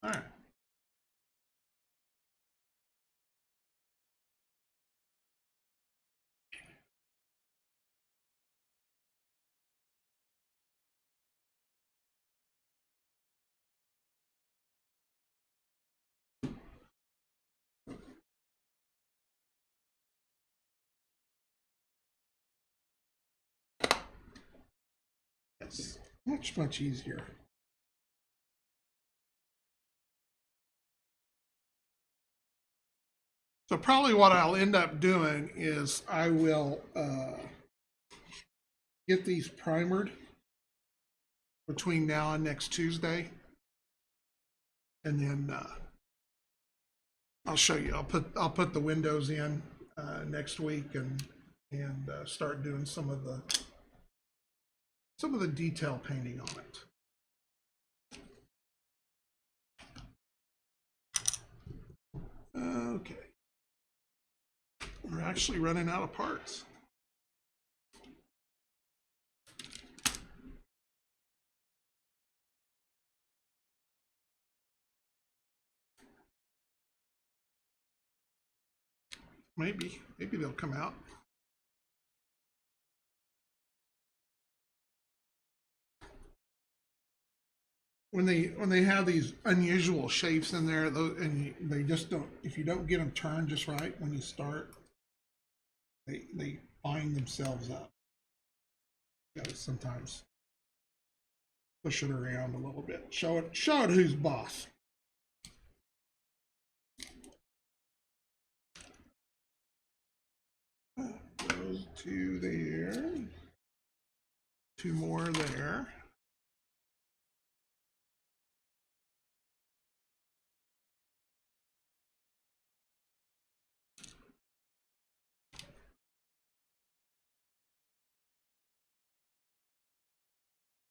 All right. Yes, much easier. So probably what I'll end up doing is I will get these primered between now and next Tuesday, and then I'll show you. I'll put the windows in next week and start doing some of the detail painting on it. Okay, we're actually running out of parts. Maybe they'll come out. When they have these unusual shapes in there, and they just don't, if you don't get them turned just right when you start, they bind themselves up. You gotta sometimes push it around a little bit. Show it who's boss. Those two there. Two more there.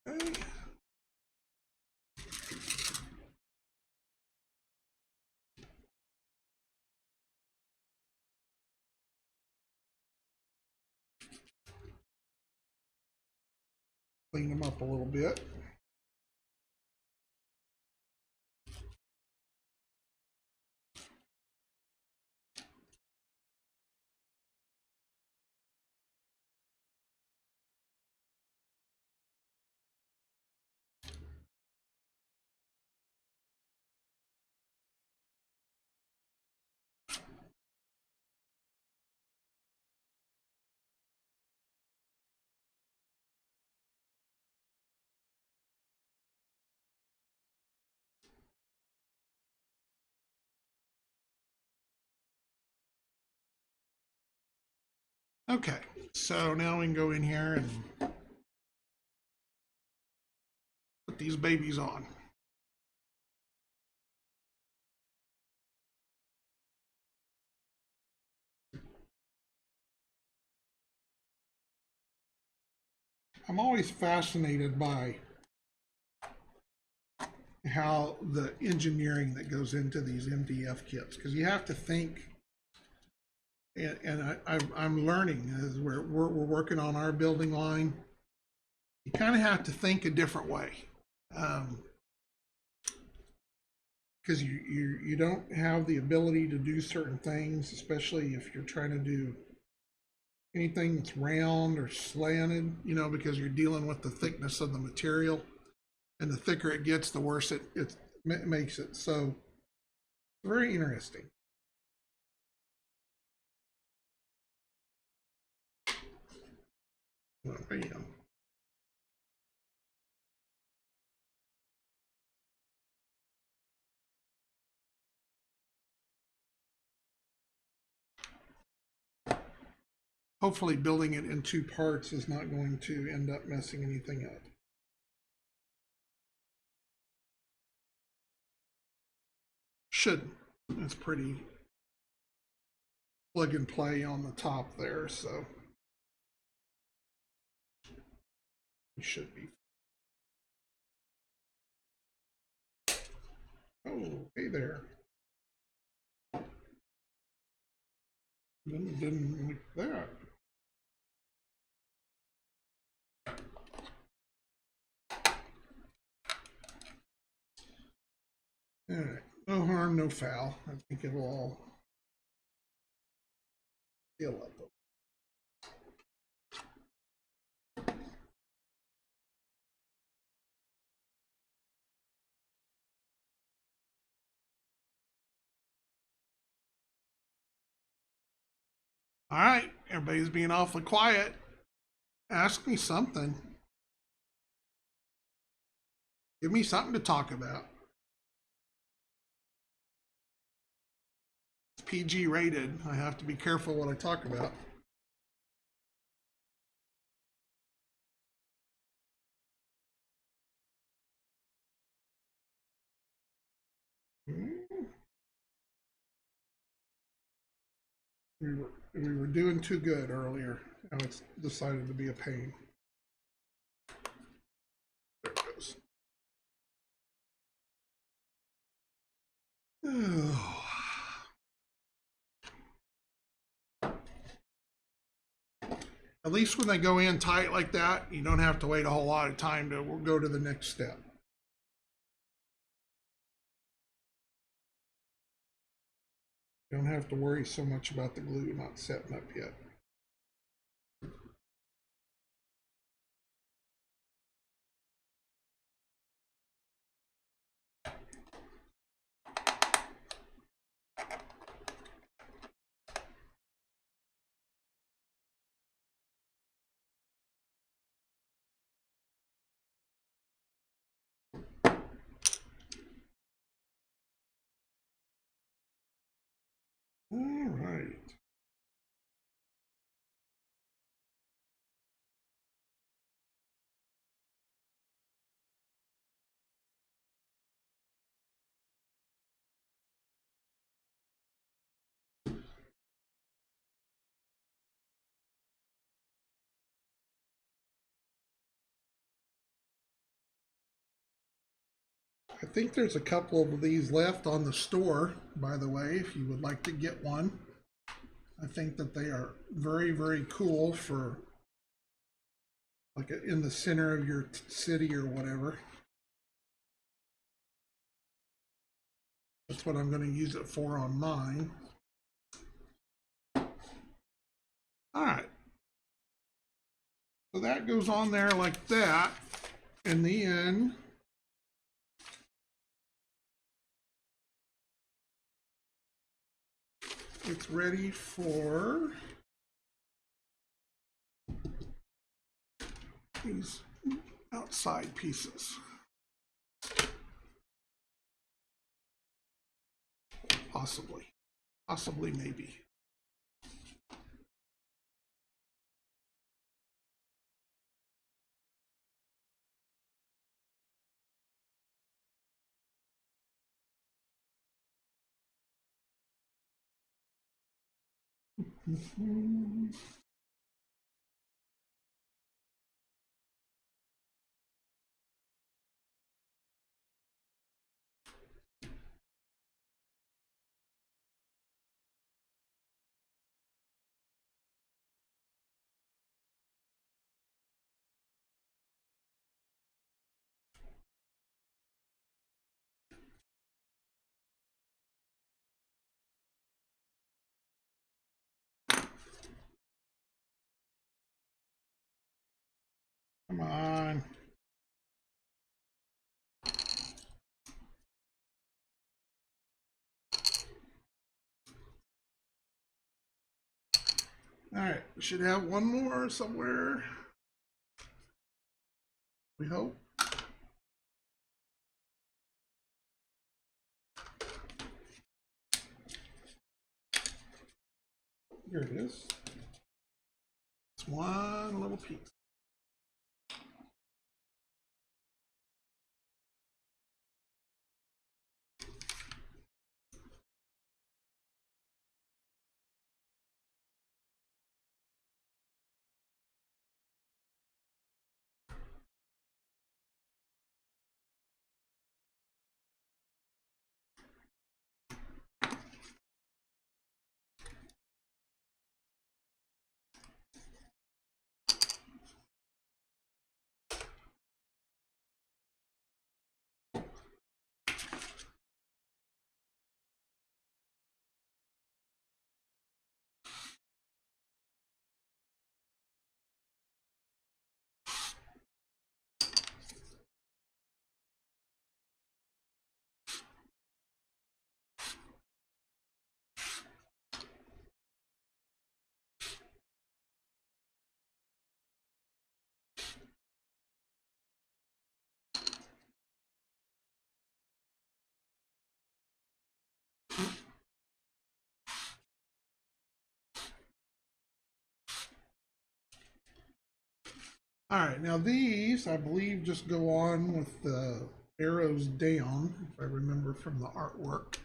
Okay. Clean them up a little bit. Okay, so now we can go in here and put these babies on. I'm always fascinated by how the engineering that goes into these MDF kits, because you have to think, and I'm learning as we're working on our building line. You kind of have to think a different way, because you don't have the ability to do certain things, especially if you're trying to do anything that's round or slanted, you know, because you're dealing with the thickness of the material, and the thicker it gets, the worse it makes it. So very interesting. Bam. Hopefully building it in two parts is not going to end up messing anything up. Shouldn't. It's pretty plug and play on the top there, so it should be. Oh, hey there. Didn't like that. All right, no harm, no foul. I think it will all heal up. All right, everybody's being awfully quiet. Ask me something. Give me something to talk about. It's PG rated. I have to be careful what I talk about. We were doing too good earlier. Now it's decided to be a pain. There it goes. Oh. At least when they go in tight like that, you don't have to wait a whole lot of time to go to the next step. You don't have to worry so much about the glue not setting up yet. All right. I think there's a couple of these left on the store, by the way, if you would like to get one. I think that they are very, very cool for like in the center of your city or whatever. That's what I'm going to use it for on mine. All right. So that goes on there like that. And then it's ready for these outside pieces. Possibly, maybe. Come on. All right, we should have one more somewhere. We hope. Here it is. It's one little piece. All right, now these, I believe, just go on with the arrows down, if I remember from the artwork.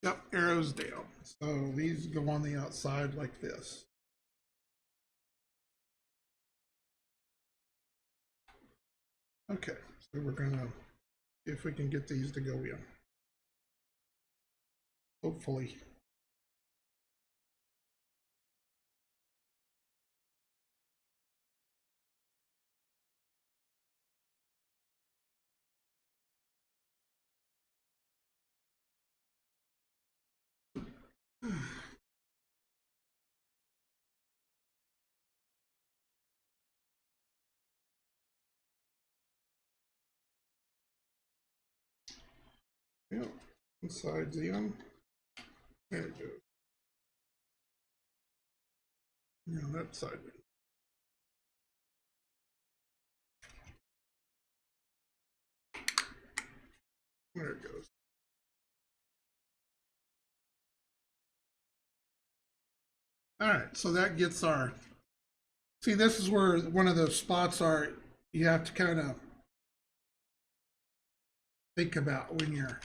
Yep, arrows down. So these go on the outside like this. Okay, so we're gonna see if we can get these to go in. Hopefully. Yep, inside's in. There it goes. Now that side. There it goes. All right, so that gets our, see, this is where one of the spots are you have to kind of think about when you're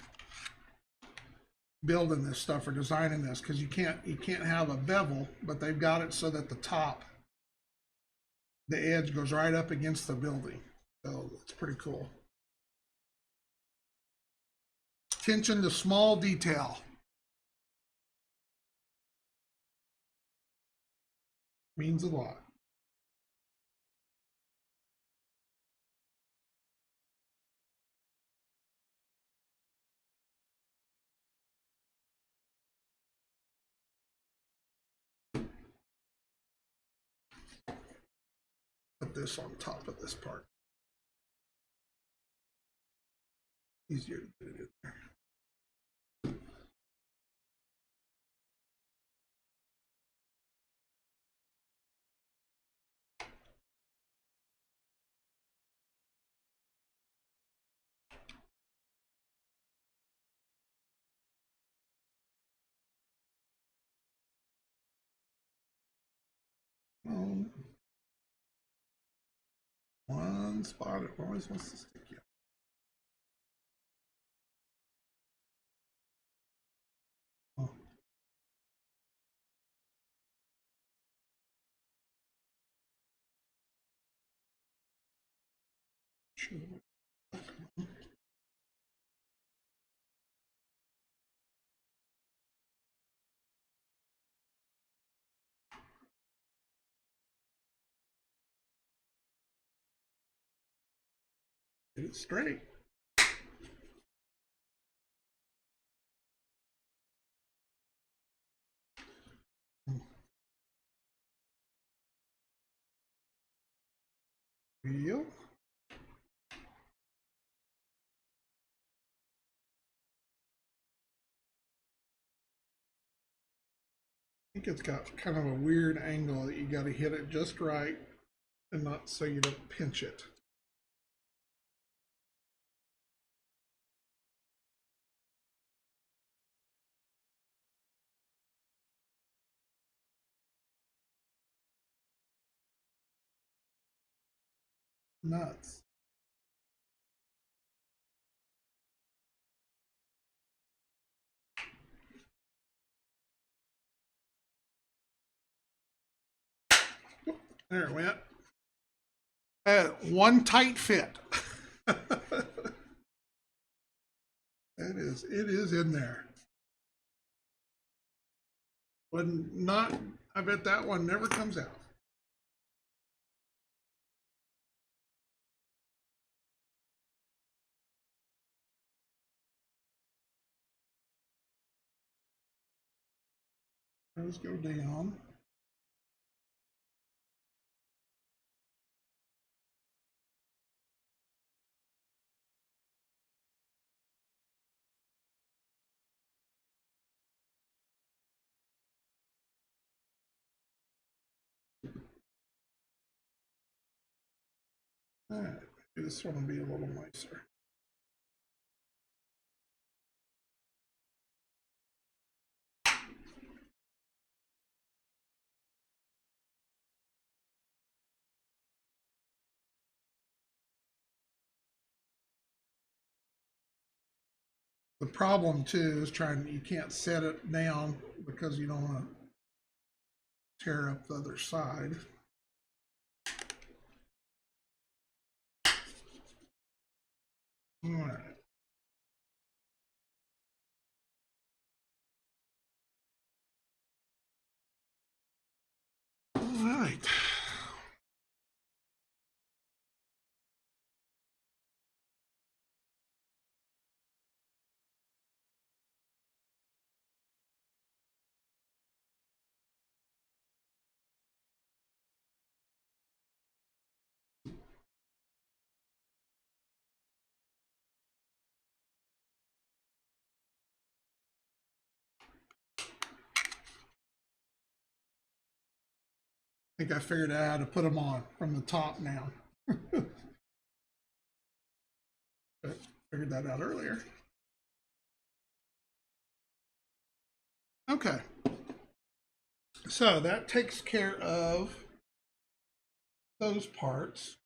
building this stuff or designing this, because you can't have a bevel, but they've got it so that the top, the edge goes right up against the building. So it's pretty cool. Attention to small detail means a lot. Put this on top of this part. Easier to get it in there. Um, one spot it always wants to stick you. Get it straight. Wheel. I think it's got kind of a weird angle that you got to hit it just right and not so you don't pinch it. Nuts. There it went. One tight fit. It is in there. But not, I bet that one never comes out. Let's go down. All right, this one will be a little nicer. The problem too is you can't set it down because you don't want to tear up the other side. All right. All right. I think I figured out how to put them on from the top now. Figured that out earlier. Okay. So that takes care of those parts.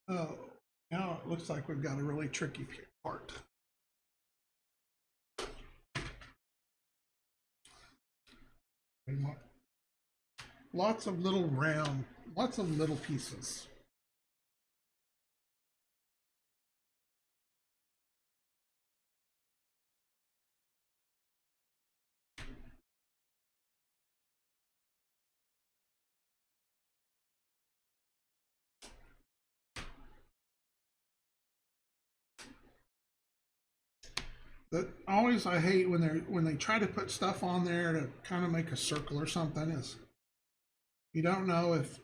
Oh, now it looks like we've got a really tricky part. Lots of little pieces. That always I hate when they try to put stuff on there to kind of make a circle or something, is you don't know if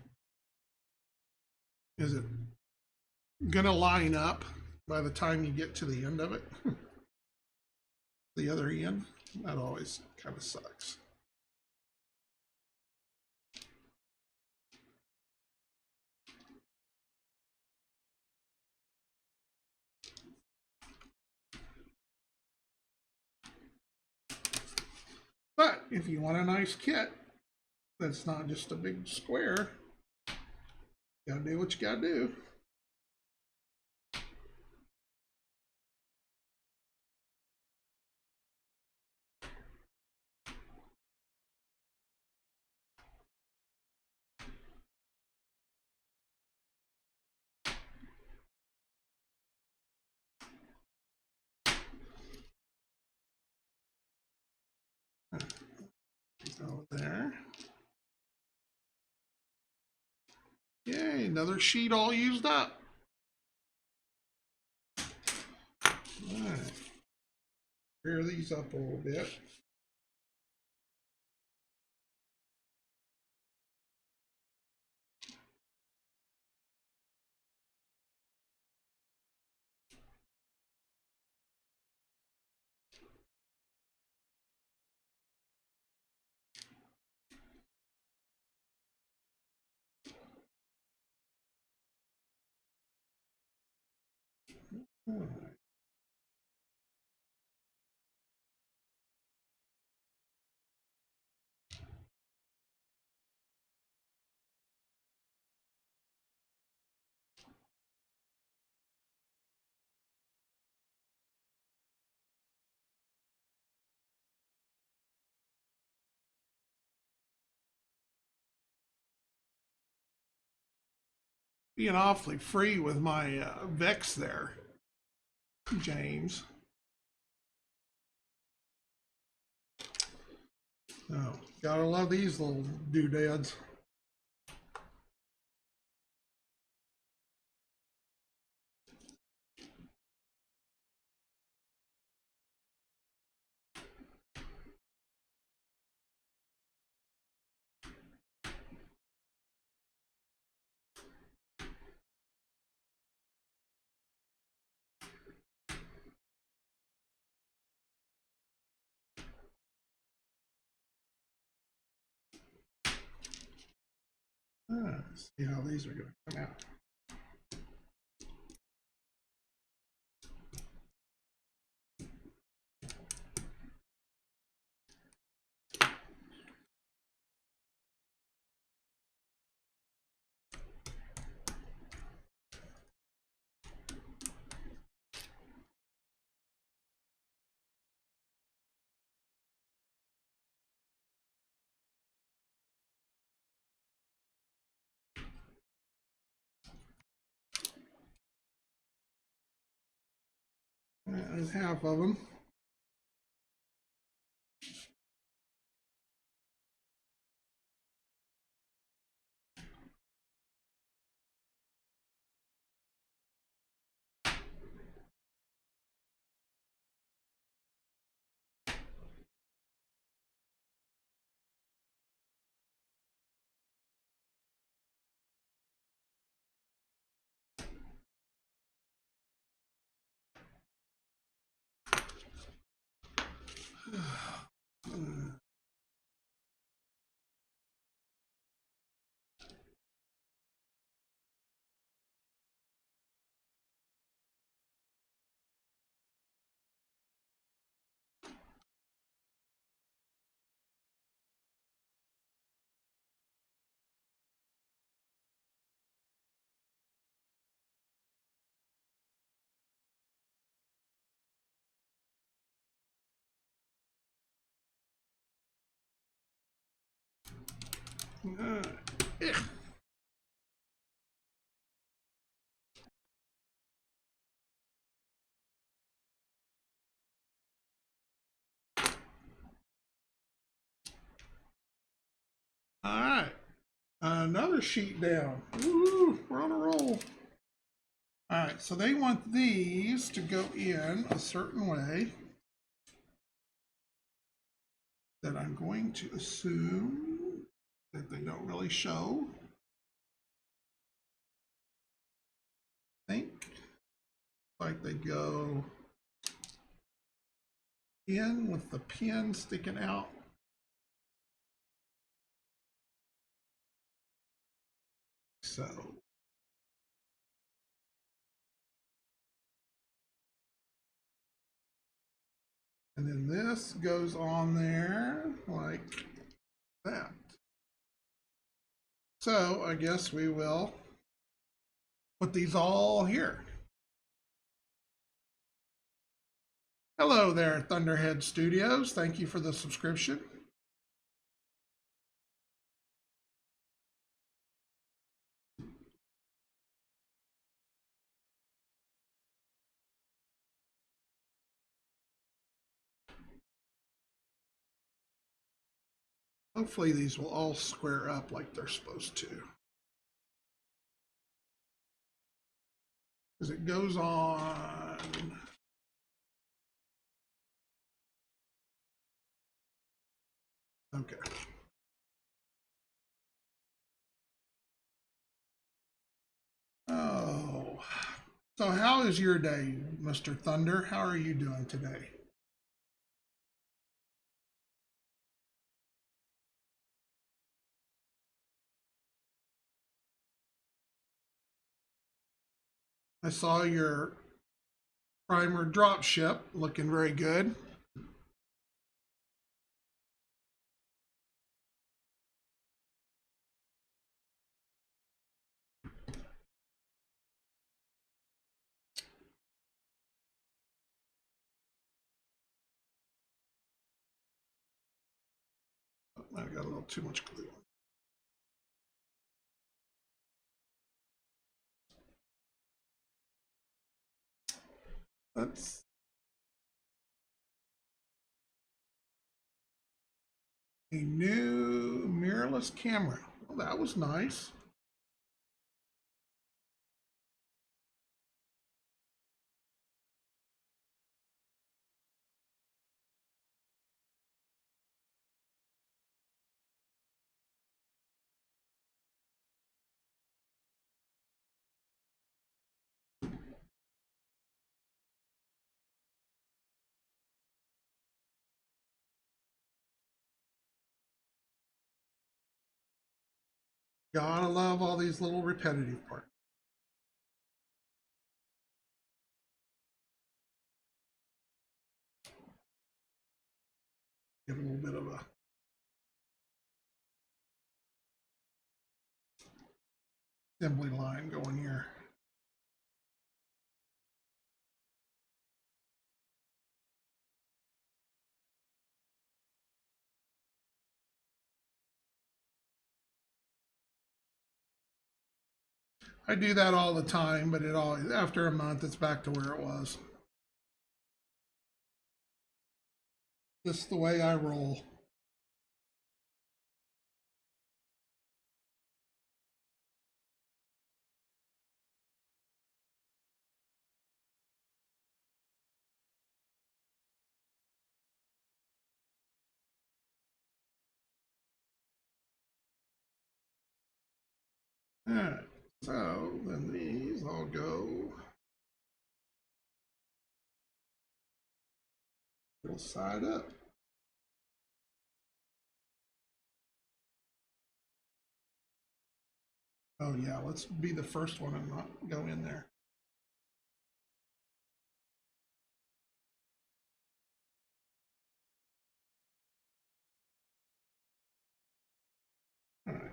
is it gonna line up by the time you get to the end of it. The other end, that always kind of sucks. But if you want a nice kit that's not just a big square, you gotta do what you gotta do. Go there. Yay, another sheet all used up. All right. Rear these up a little bit. All right. Being awfully free with my Vex there, James. Oh, gotta love these little doodads. Let's see how these are going to come out. There's half of them. All right, another sheet down. Woo, we're on a roll. All right, so they want these to go in a certain way that I'm going to assume that they don't really show. I think like they go in with the pin sticking out. So and then this goes on there like that. So I guess we will put these all here. Hello there, Thunderhead Studios. Thank you for the subscription. Hopefully these will all square up like they're supposed to. As it goes on. Okay. Oh. So how is your day, Mr. Thunder? How are you doing today? I saw your primer drop ship looking very good. I got a little too much glue on. That's a new mirrorless camera. Well, that was nice. Gotta love all these little repetitive parts. Give it a little bit of a assembly line going here. I do that all the time, but it always, after a month, it's back to where it was. Just the way I roll. All right, so then these all go little side up. Oh yeah, let's be the first one and not go in there. All right.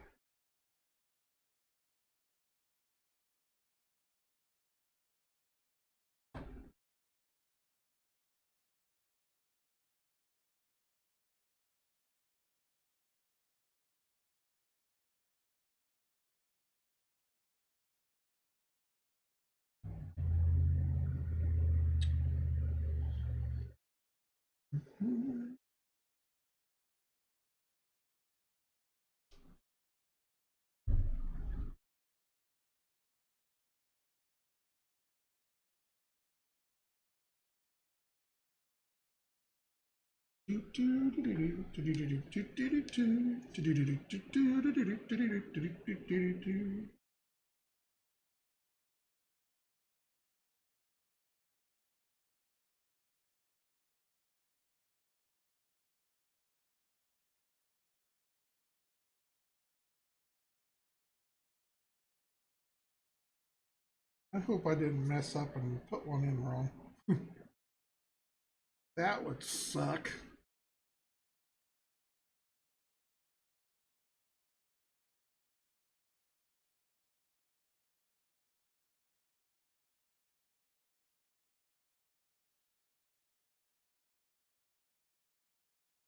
I hope I didn't mess up and put one in wrong. That would suck.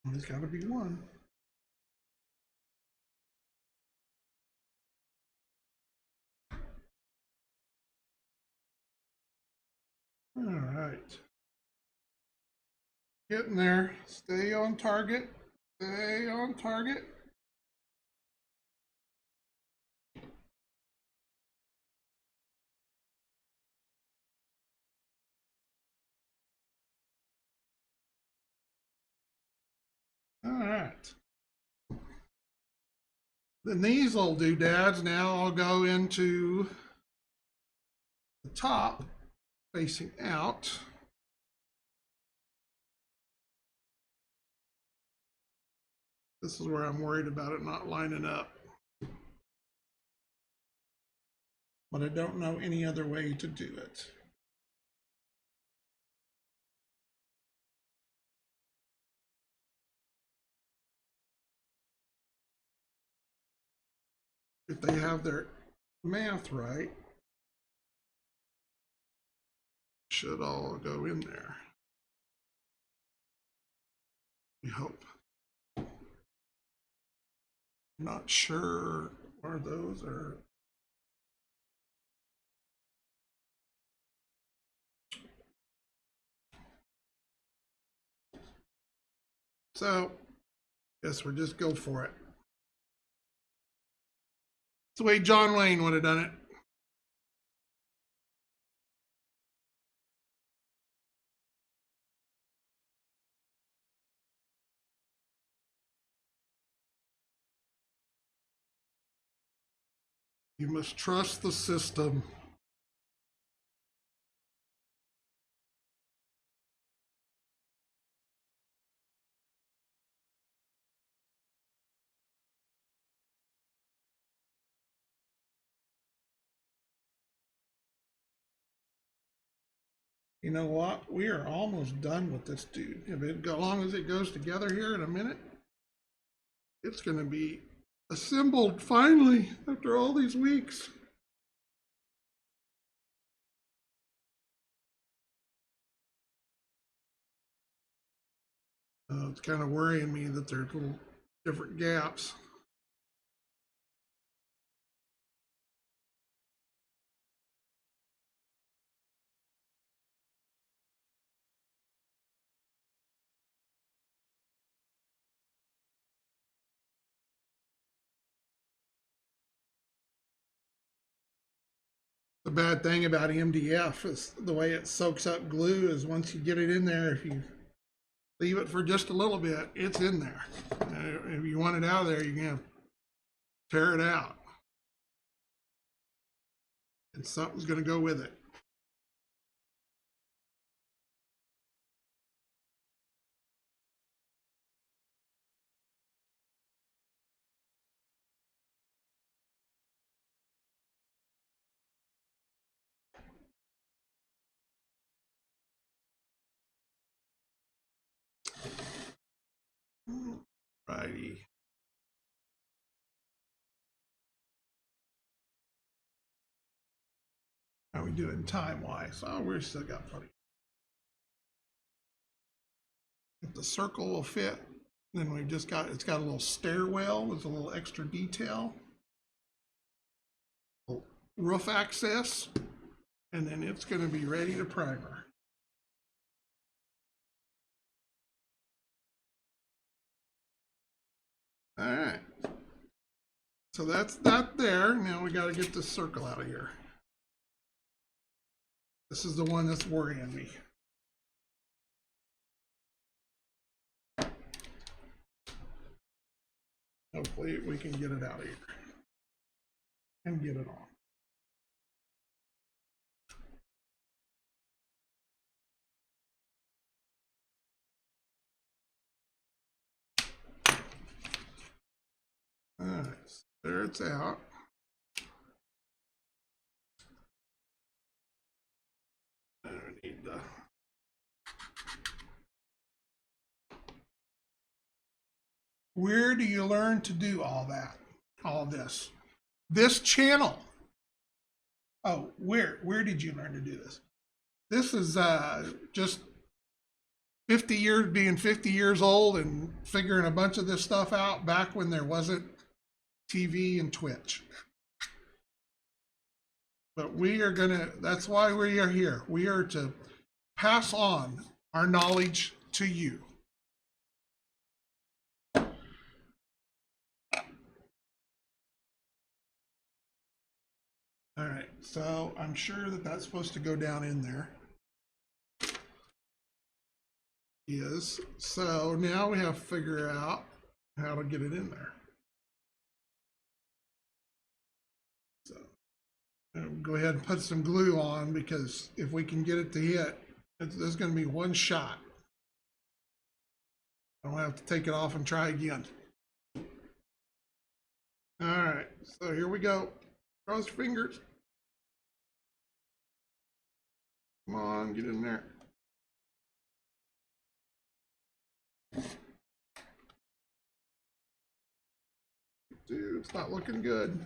There's got to be one. All right. Getting there. Stay on target. Stay on target. All right. Then these little doodads now I'll go into the top facing out. This is where I'm worried about it not lining up. But I don't know any other way to do it. If they have their math right, should all go in there. We hope. Not sure where those are. So, guess we'll just go for it. It's the way John Wayne would have done it. You must trust the system. You know what? We are almost done with this dude. If it, as long as it goes together here in a minute, it's going to be assembled finally after all these weeks. It's kind of worrying me that there's little different gaps. The bad thing about MDF is the way it soaks up glue is once you get it in there, if you leave it for just a little bit, it's in there. If you want it out of there, you're going to tear it out. And something's going to go with it. Righty. How are we doing time-wise? Oh, we're still got plenty. If the circle will fit, then we've just got, it's got a little stairwell with a little extra detail. Roof access, and then it's going to be ready to primer. All right. So that's that there. Now we got to get this circle out of here. This is the one that's worrying me. Hopefully we can get it out of here and get it on. All right, so there it's out. I don't need the. Where do you learn to do all that? All this? This channel. Oh, where did you learn to do this? This is just 50 years, being 50 years old and figuring a bunch of this stuff out back when there wasn't TV and Twitch. But we are gonna, that's why we are here. We are to pass on our knowledge to you. All right, so I'm sure that that's supposed to go down in there. is. So now we have to figure out how to get it in there. So go ahead and put some glue on, because if we can get it to hit, there's going to be one shot. I don't have to take it off and try again. All right, so here we go. Cross your fingers. Come on, get in there. Dude, it's not looking good.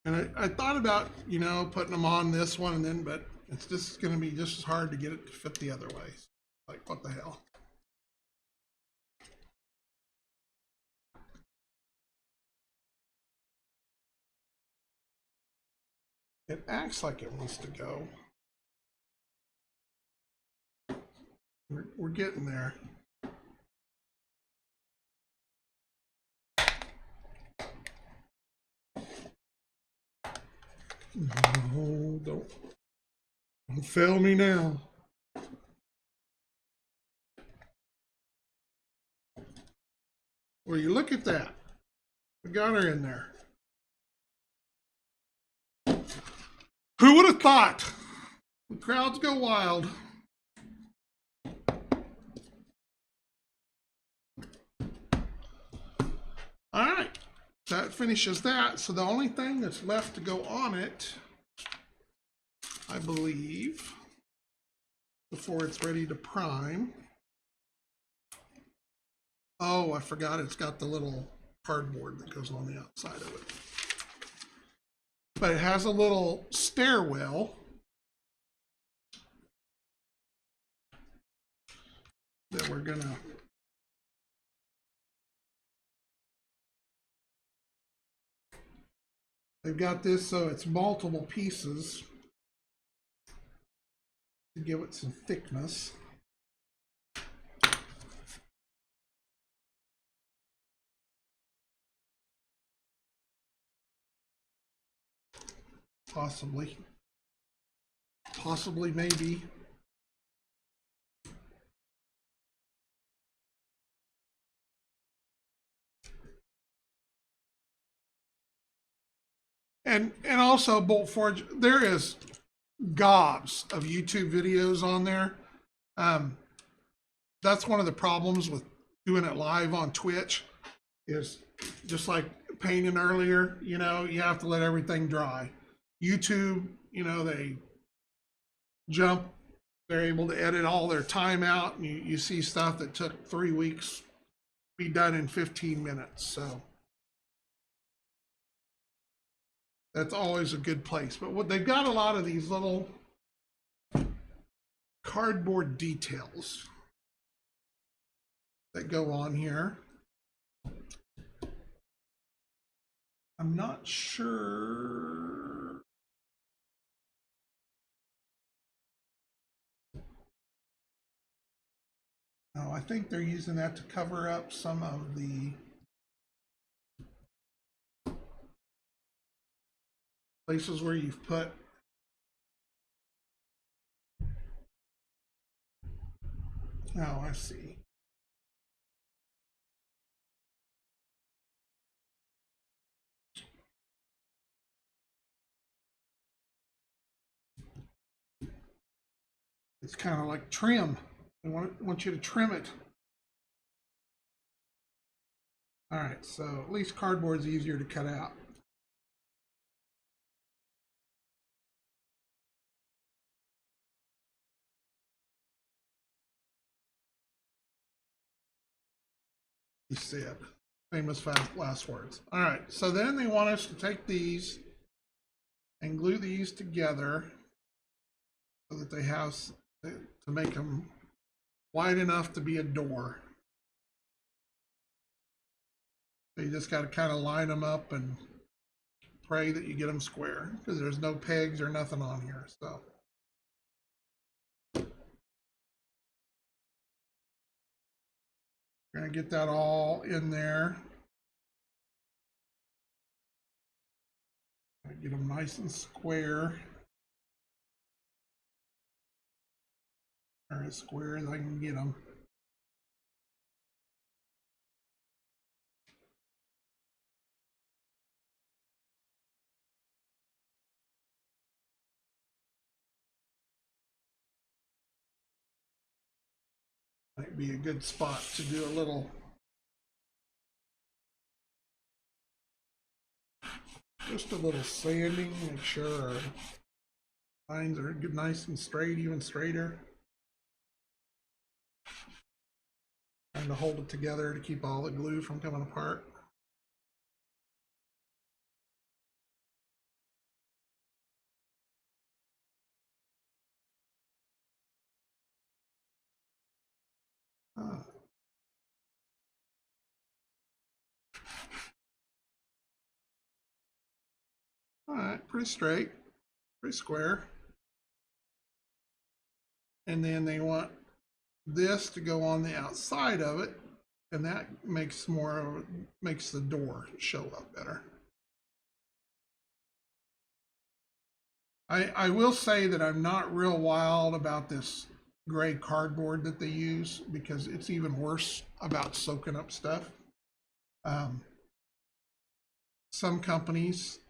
And I thought about, putting them on this one and then, but it's just going to be just as hard to get it to fit the other way. Like, what the hell? It acts like it wants to go. We're getting there. No, don't fail me now. Well, you look at that. We got her in there. Who would have thought? The crowds go wild. All right, that finishes that. So the only thing that's left to go on it, I believe, before it's ready to prime. Oh, I forgot it's got the little cardboard that goes on the outside of it. But it has a little stairwell that we're gonna they've got this so it's multiple pieces to give it some thickness. Possibly, maybe. And also Bolt Forge, there is gobs of YouTube videos on there. That's one of the problems with doing it live on Twitch, is just like painting earlier, you have to let everything dry. YouTube, they jump, they're able to edit all their time out, and you see stuff that took 3 weeks be done in 15 minutes. So that's always a good place. But what they've got, a lot of these little cardboard details that go on here. I'm not sure. No, I think they're using that to cover up some of the places where you've put oh, I see. It's kind of like trim. I want you to trim it. All right, so at least cardboard's easier to cut out. He said, famous last words. All right, so then they want us to take these and glue these together so that they have to make them wide enough to be a door. So you just got to kind of line them up and pray that you get them square because there's no pegs or nothing on here. So we're going to get that all in there. Get them nice and square. Or as square as I can get them. Might be a good spot to do a little just a little sanding, make sure our lines are good, nice and straight, even straighter. Trying to hold it together to keep all the glue from coming apart. All right, pretty straight, pretty square. And then they want this to go on the outside of it, and that makes the door show up better. I will say that I'm not real wild about this gray cardboard that they use because it's even worse about soaking up stuff. Some companies,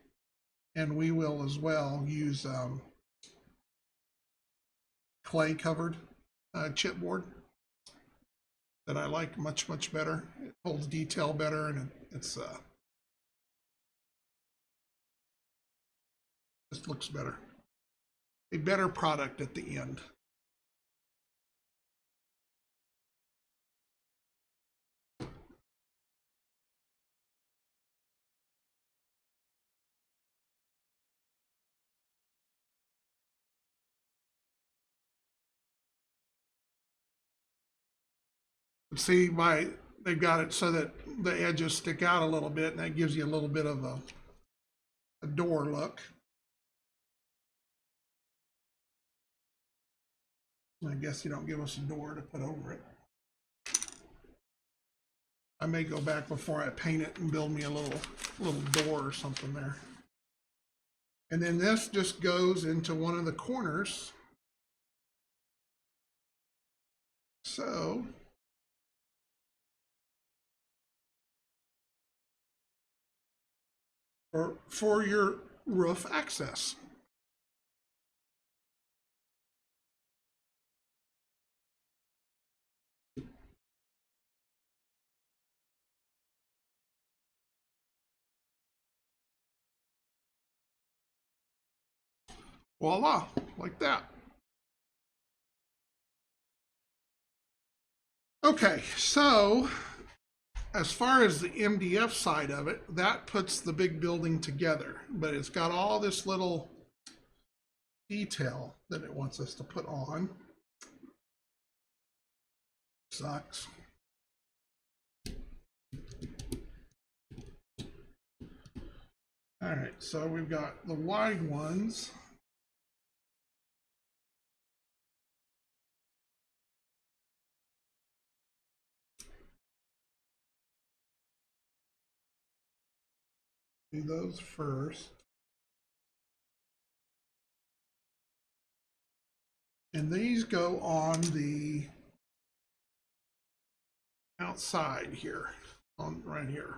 and we will as well, use clay covered chipboard that I like much better. It holds detail better, and it's just looks better. A better product at the end. See, they've got it so that the edges stick out a little bit, and that gives you a little bit of a door look. I guess you don't give us a door to put over it. I may go back before I paint it and build me a little door or something there. And then this just goes into one of the corners. So for your roof access. Voila, like that. Okay, so as far as the MDF side of it, that puts the big building together, but it's got all this little detail that it wants us to put on. Sucks. All right, so we've got the wide ones. Do those first. And these go on the outside here, on right here.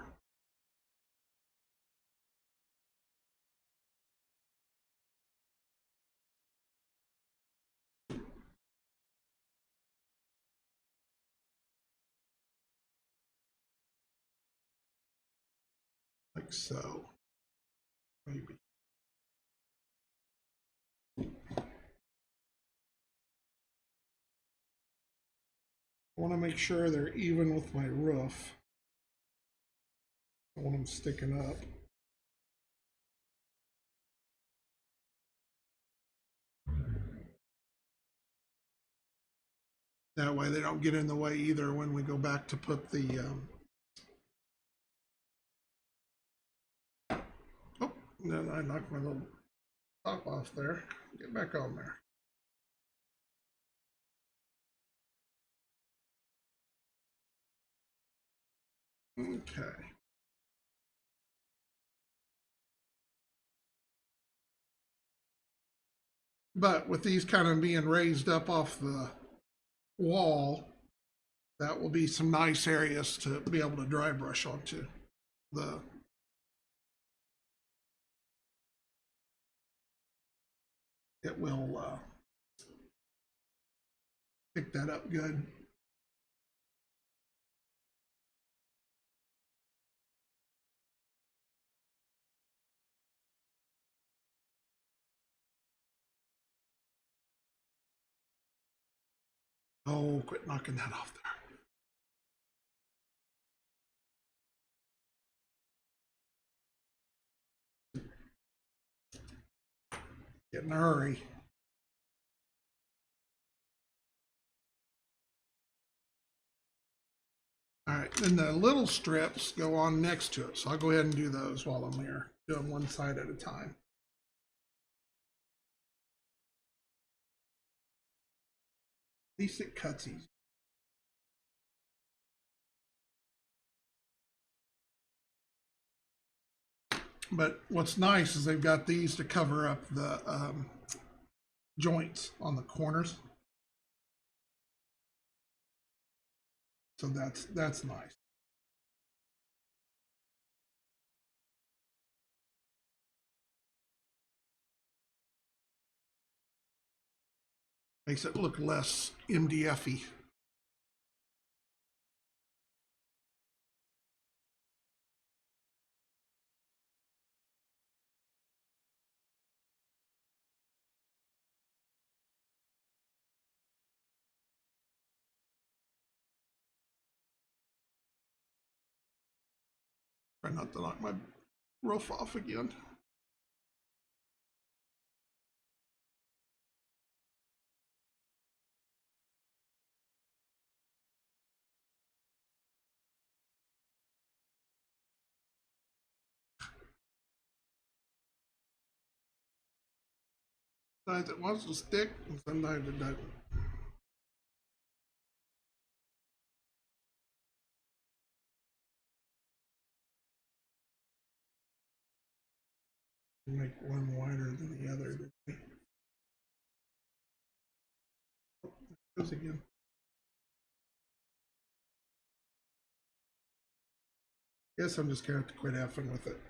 Like so, maybe. I want to make sure they're even with my roof. I want them sticking up. That way they don't get in the way either when we go back to put the, oh, And then I knocked my little top off there. Get back on there. Okay. But with these kind of being raised up off the wall, that will be some nice areas to be able to dry brush onto. It will pick that up good. Oh, quit knocking that off there. Get in a hurry. All right, then the little strips go on next to it. So I'll go ahead and do those while I'm here, doing one side at a time. At least it cuts easy. But what's nice is they've got these to cover up the joints on the corners. So that's nice. Makes it look less MDF-y. Try not to knock my roof off again. Sometimes it wants to stick, and sometimes it doesn't. Make one wider than the other. Oh, there it goes again. Guess I'm just gonna have to quit effing with it.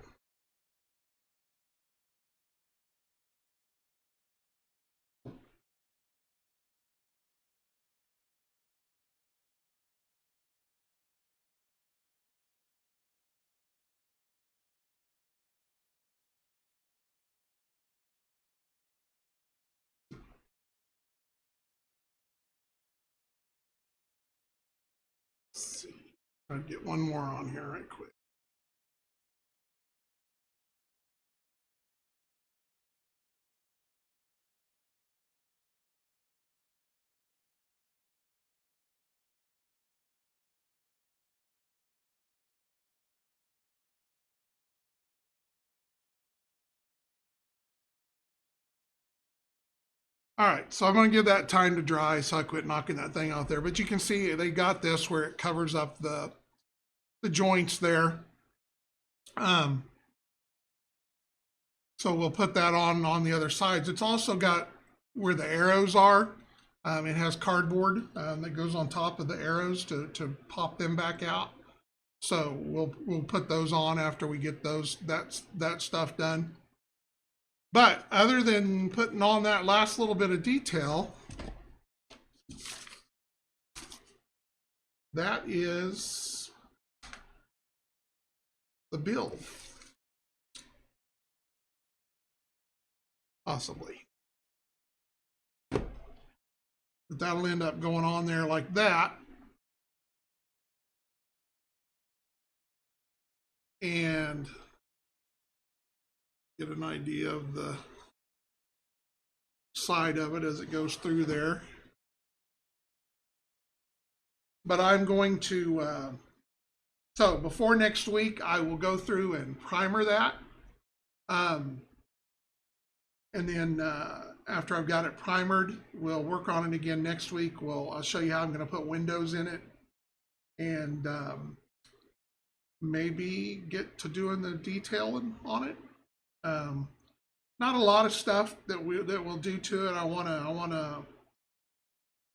Let's see. Try to get one more on here right quick. All right, so I'm gonna give that time to dry so I quit knocking that thing out there. But you can see they got this where it covers up the joints there. So we'll put that on the other sides. It's also got where the arrows are. It has cardboard that goes on top of the arrows to pop them back out. So we'll put those on after we get that stuff done. But other than putting on that last little bit of detail, that is the build. Possibly. But that'll end up going on there like that. And get an idea of the side of it as it goes through there. But I'm going to, so before next week, I will go through and primer that. Um, and then after I've got it primered, we'll work on it again next week. I'll show you how I'm going to put windows in it, and maybe get to doing the detailing on it. Not a lot of stuff that we'll do to it. I wanna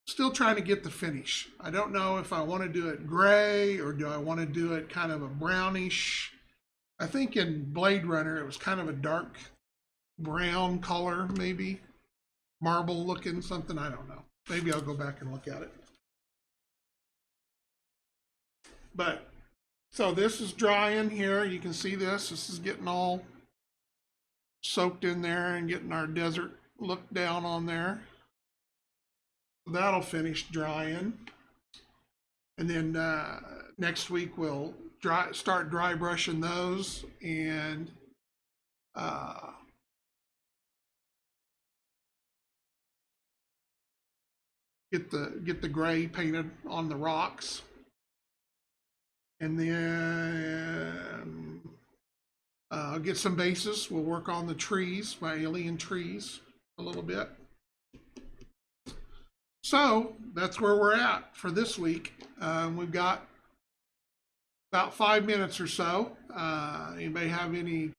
still trying to get the finish. I don't know if I want to do it gray or do I want to do it kind of a brownish. I think in Blade Runner it was kind of a dark brown color, maybe marble looking something. I don't know. Maybe I'll go back and look at it. But so this is drying here. You can see this. This is getting all soaked in there and getting our desert look down on there. That'll finish drying. And then next week we'll start dry brushing those and get the gray painted on the rocks. And then get some bases. We'll work on the trees, my alien trees, a little bit. So that's where we're at for this week. We've got about 5 minutes or so. Anybody have any